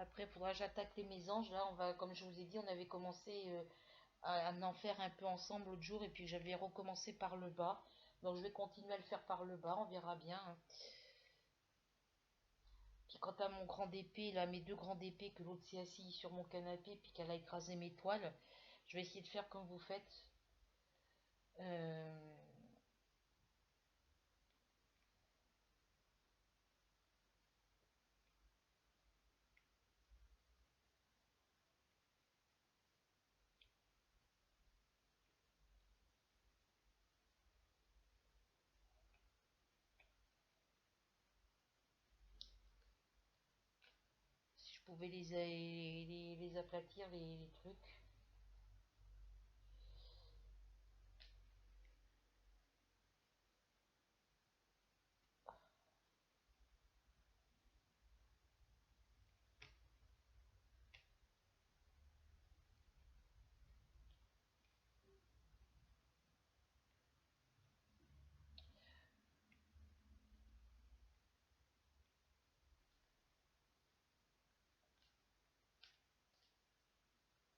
Après, il faudra que j'attaque les mésanges. Là, on va, comme je vous ai dit, on avait commencé à en faire un peu ensemble l'autre jour. Et puis, j'avais recommencé par le bas. Donc, je vais continuer à le faire par le bas. On verra bien, hein. Puis, quant à mon grand épée, là, mes deux grands épées, que l'autre s'est assis sur mon canapé, puis qu'elle a écrasé mes toiles, je vais essayer de faire comme vous faites. Euh, Si je pouvais les aplatir, les trucs.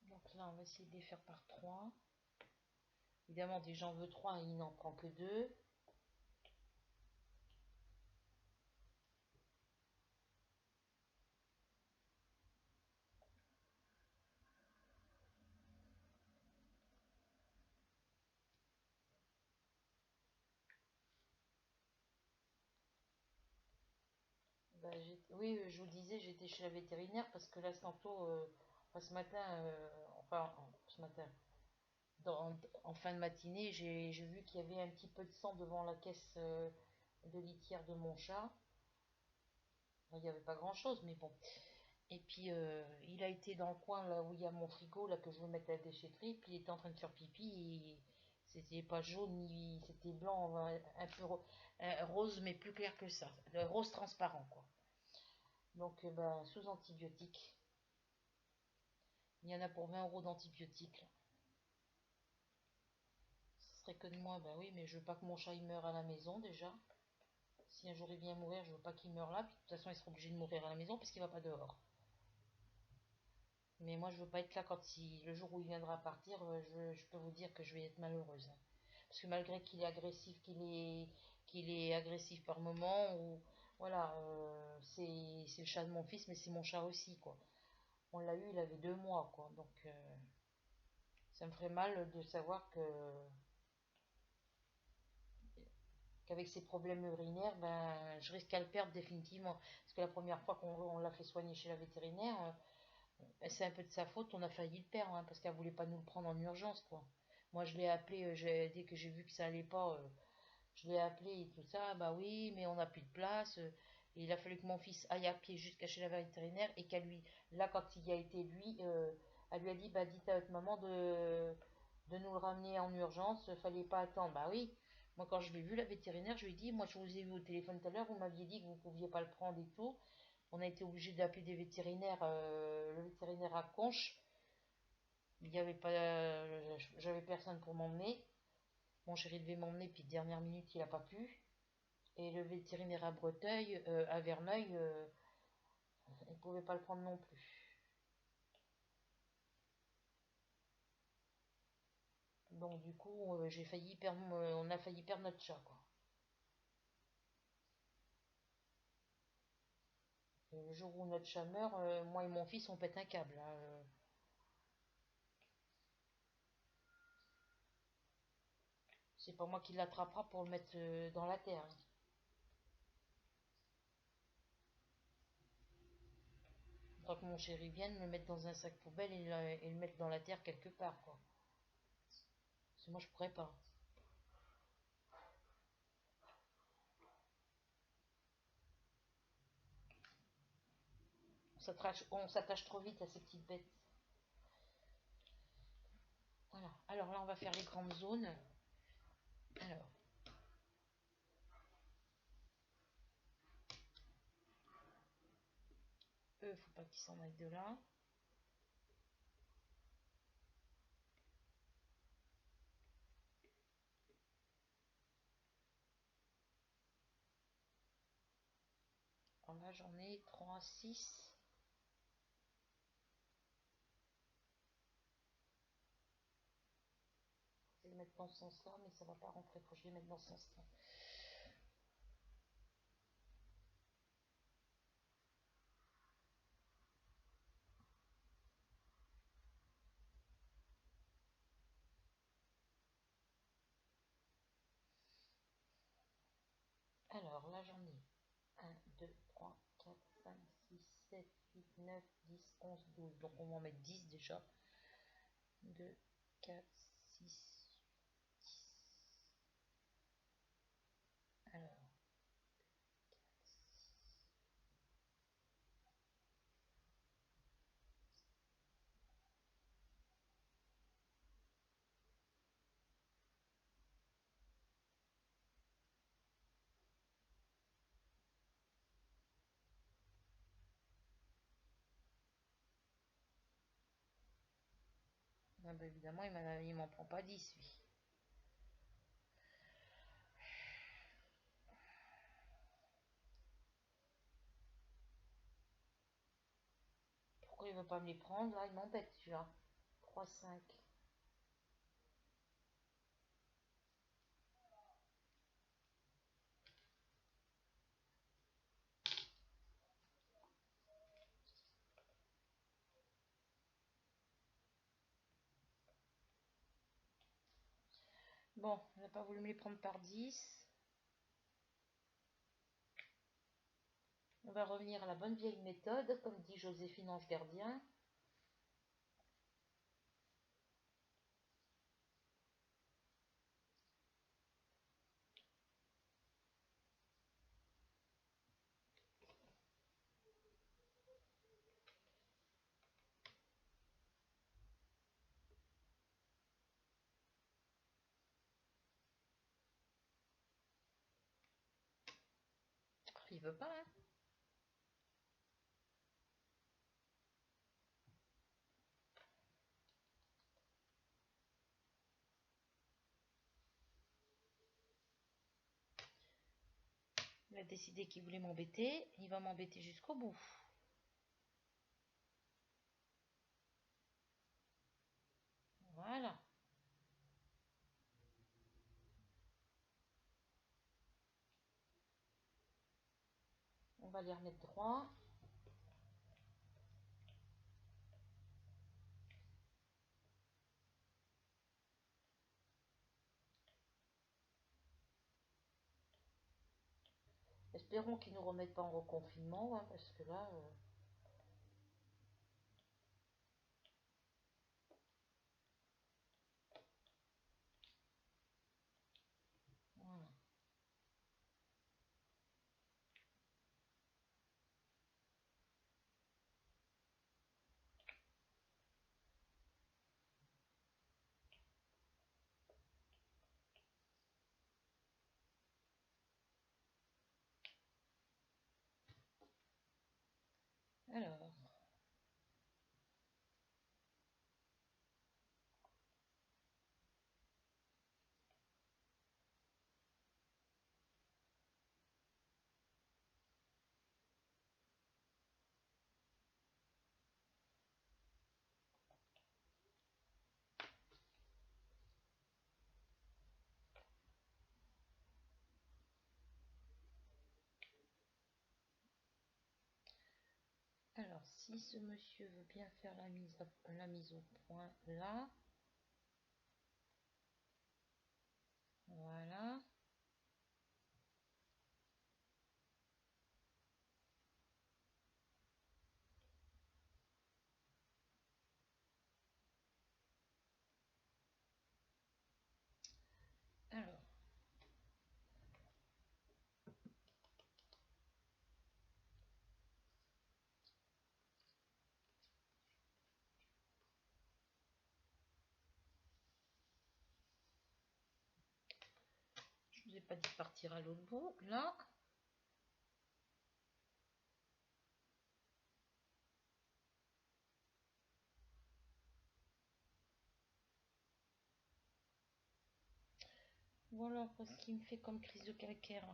Donc là, on va essayer de les faire par 3. Évidemment, déjà, j'en veux 3 et il n'en prend que 2. Bah, oui, je vous disais, j'étais chez la vétérinaire parce que là, tantôt, enfin, ce matin, ce matin, en fin de matinée, j'ai vu qu'il y avait un petit peu de sang devant la caisse de litière de mon chat. Il n'y avait pas grand-chose, mais bon. Et puis, il a été dans le coin là où il y a mon frigo, là que je veux mettre à la déchetterie, puis il était en train de faire pipi. Et c'était pas jaune, ni c'était blanc, un peu rose, mais plus clair que ça. Rose transparent, quoi. Donc, ben, sous antibiotiques. Il y en a pour 20 euros d'antibiotiques. Ce serait que de moi, bah oui, mais je veux pas que mon chat il meure à la maison déjà. Si un jour il vient mourir, je veux pas qu'il meure là. Puis, de toute façon, il sera obligé de mourir à la maison parce qu'il va pas dehors. Mais moi, je veux pas être là le jour où il viendra partir. Je peux vous dire que je vais être malheureuse, hein. Parce que malgré qu'il est agressif, qu'il est agressif par moment, ou voilà, c'est le chat de mon fils, mais c'est mon chat aussi, quoi. On l'a eu, il avait 2 mois, quoi. Donc, ça me ferait mal de savoir qu'avec ses problèmes urinaires, ben, je risque à le perdre définitivement. Parce que la première fois qu'on l'a fait soigner chez la vétérinaire, c'est un peu de sa faute, on a failli le perdre, hein, parce qu'elle voulait pas nous le prendre en urgence, quoi. Moi, je l'ai appelé, dès que j'ai vu que ça allait pas, je l'ai appelé et tout ça, bah oui, mais on n'a plus de place. Et il a fallu que mon fils aille à pied jusqu'à chez la vétérinaire et qu'à lui, là, quand il y a été lui, elle lui a dit, bah dites à votre maman de nous le ramener en urgence, fallait pas attendre. Bah oui, moi quand je l'ai vu, la vétérinaire, je lui ai dit, moi je vous ai vu au téléphone tout à l'heure, vous m'aviez dit que vous pouviez pas le prendre et tout. On a été obligé d'appeler des vétérinaires, le vétérinaire à Conches. Il n'y avait pas, j'avais personne pour m'emmener. Mon chéri devait m'emmener, puis dernière minute, il n'a pas pu. Et le vétérinaire à Breteuil, à Verneuil, il ne pouvait pas le prendre non plus. Donc du coup, on a failli perdre notre chat, quoi. Et le jour où notre chat meurt, moi et mon fils, on pète un câble, hein. C'est pas moi qui l'attrapera pour le mettre dans la terre, hein. Faudra que mon chéri vienne le mettre dans un sac poubelle et le mettre dans la terre quelque part, quoi. Parce que moi, je pourrais pas. On s'attache trop vite à ces petites bêtes. Voilà. Alors là, on va faire les grandes zones. Alors, eux, faut pas qu'ils s'en aillent de là. Alors là, j'en ai 3, 6. mettre dans ce sens-là, mais ça va pas rentrer. Faut que je les mette dans ce sens-là. Alors là, j'en ai 1, 2, 3, 4, 5, 6, 7, 8, 9, 10, 11, 12. Donc on va en mettre 10 déjà. 2, 4, 6, 10. Alors, ah bah évidemment, il m'en prend pas 10, lui. Pourquoi il veut pas me les prendre? Là, il m'embête, celui-là. 3, 5. Bon, il n'a pas voulu me les prendre par 10. On va revenir à la bonne vieille méthode, comme dit Joséphine Ange Gardien. Il veut pas, hein. Il a décidé qu'il voulait m'embêter. Il va m'embêter jusqu'au bout. Voilà. On va les remettre droit. Espérons qu'ils ne nous remettent pas en reconfinement, hein, parce que là... voilà. Alors... Alors, si ce monsieur veut bien faire la mise au point là, voilà. Alors, je ne vous ai pas dit de partir à l'autre bout, là. Voilà, ce qui me fait comme crise de calcaire.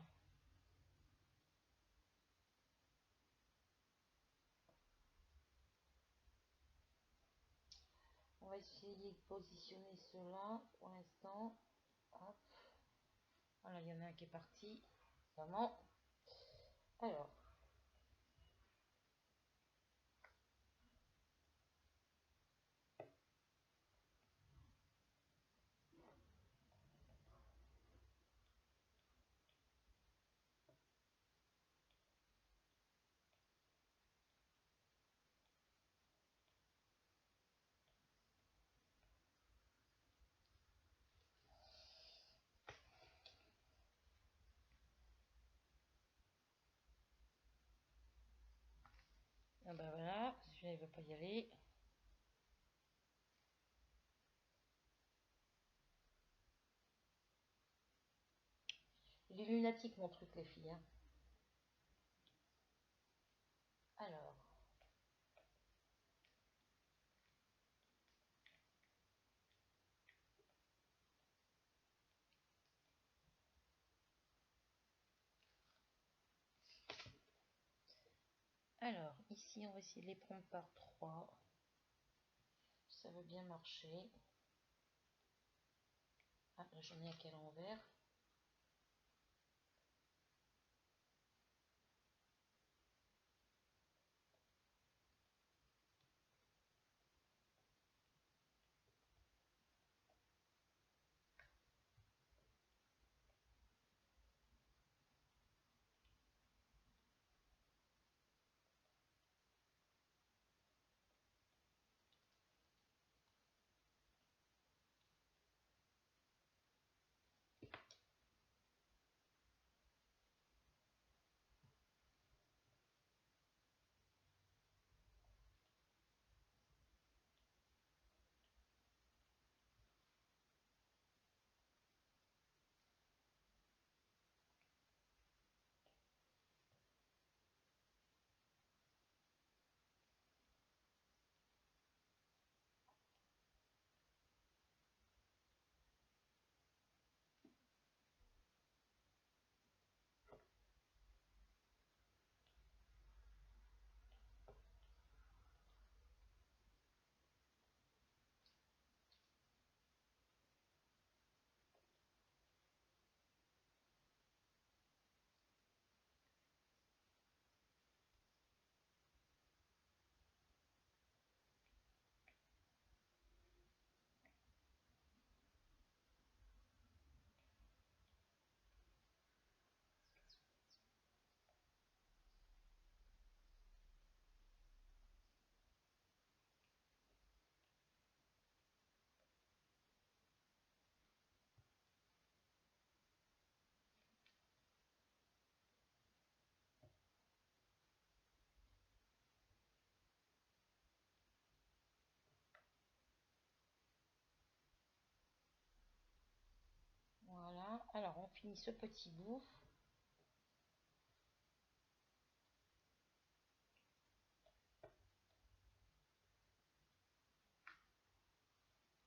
On va essayer de positionner cela pour l'instant. Hop. Voilà, il y en a un qui est parti. Vraiment. Alors. Ah ben voilà, celui-là il veut pas y aller. Il est lunatique mon truc les filles. Hein. Alors. Alors, ici on va essayer de les prendre par 3. Ça veut bien marcher. Ah, là j'en ai un qui est à l'envers. Voilà, alors on finit ce petit bout.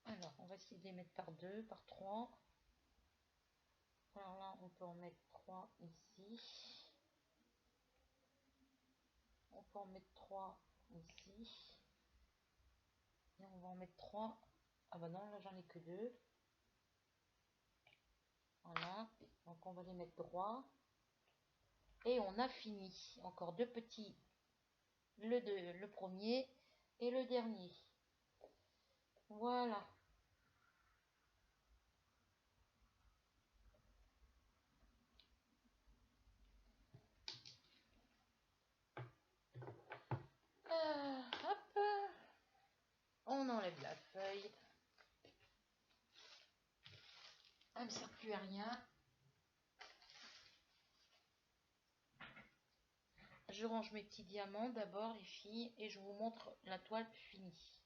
Alors on va essayer de les mettre par 2, par 3. Alors là on peut en mettre 3 ici. On peut en mettre 3 ici. Et on va en mettre 3. Ah bah non, là j'en ai que 2. Voilà, donc on va les mettre droit. Et on a fini. Encore deux petits, le premier et le dernier. Voilà. Hop. On enlève la feuille. Elle ne sert plus à rien. Je range mes petits diamants d'abord les filles et je vous montre la toile finie.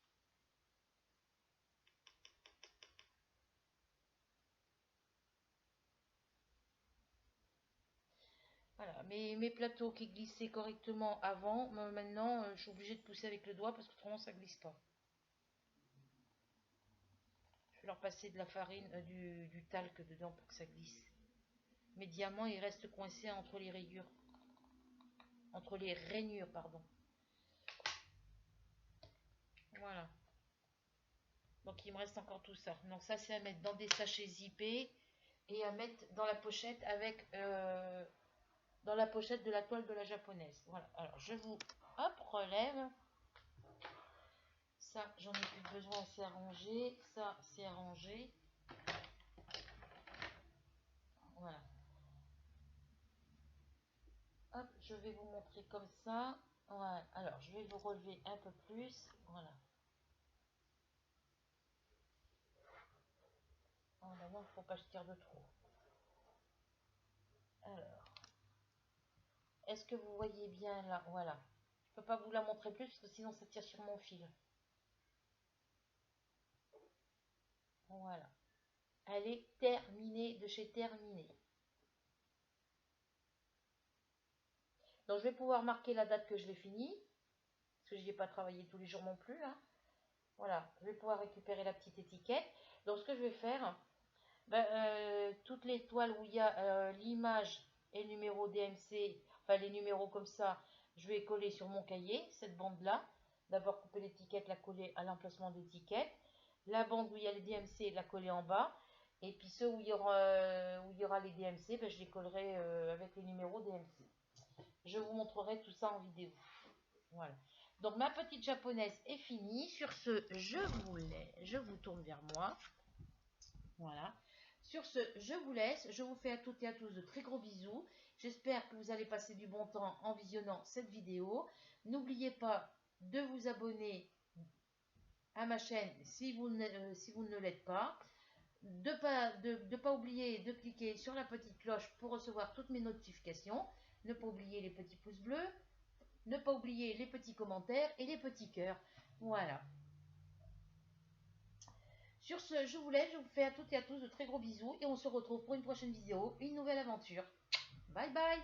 Voilà, mes plateaux qui glissaient correctement avant, maintenant je suis obligée de pousser avec le doigt parce que autrement ça glisse pas. Je vais leur passer de la farine, du talc dedans pour que ça glisse. Mes diamants ils restent coincés entre les rayures. Entre les rainures, pardon. Voilà. Donc il me reste encore tout ça. Donc ça c'est à mettre dans des sachets zippés et à mettre dans la pochette avec dans la pochette de la toile de la japonaise. Voilà. Alors je vous relève. Ça j'en ai plus besoin, c'est arrangé. Ça c'est arrangé. Voilà. Hop, je vais vous montrer comme ça. Voilà. Alors je vais vous relever un peu plus. Voilà. Oh, non, il ne faut pas que je tire de trop. Alors, est-ce que vous voyez bien là? Voilà. Je peux pas vous la montrer plus parce que sinon ça tire sur mon fil. Voilà. Elle est terminée de chez Terminé. Donc je vais pouvoir marquer la date que je l'ai fini. Parce que je n'y ai pas travaillé tous les jours non plus. Hein. Voilà. Je vais pouvoir récupérer la petite étiquette. Donc ce que je vais faire, toutes les toiles où il y a l'image et le numéro DMC, enfin les numéros comme ça, je vais coller sur mon cahier, cette bande-là. D'abord couper l'étiquette, la coller à l'emplacement d'étiquette. La bande où il y a les DMC, la coller en bas. Et puis ceux où il y aura les DMC, je les collerai avec les numéros DMC. Je vous montrerai tout ça en vidéo. Voilà. Donc ma petite japonaise est finie. Sur ce, je vous tourne vers moi. Voilà. Sur ce, je vous laisse. Je vous fais à toutes et à tous de très gros bisous. J'espère que vous allez passer du bon temps en visionnant cette vidéo. N'oubliez pas de vous abonner à ma chaîne si vous ne l'êtes pas. De pas oublier de cliquer sur la petite cloche pour recevoir toutes mes notifications. Ne pas oublier les petits pouces bleus. Ne pas oublier les petits commentaires et les petits cœurs. Voilà. Sur ce, je vous laisse, je vous fais à toutes et à tous de très gros bisous et on se retrouve pour une prochaine vidéo, une nouvelle aventure. Bye bye!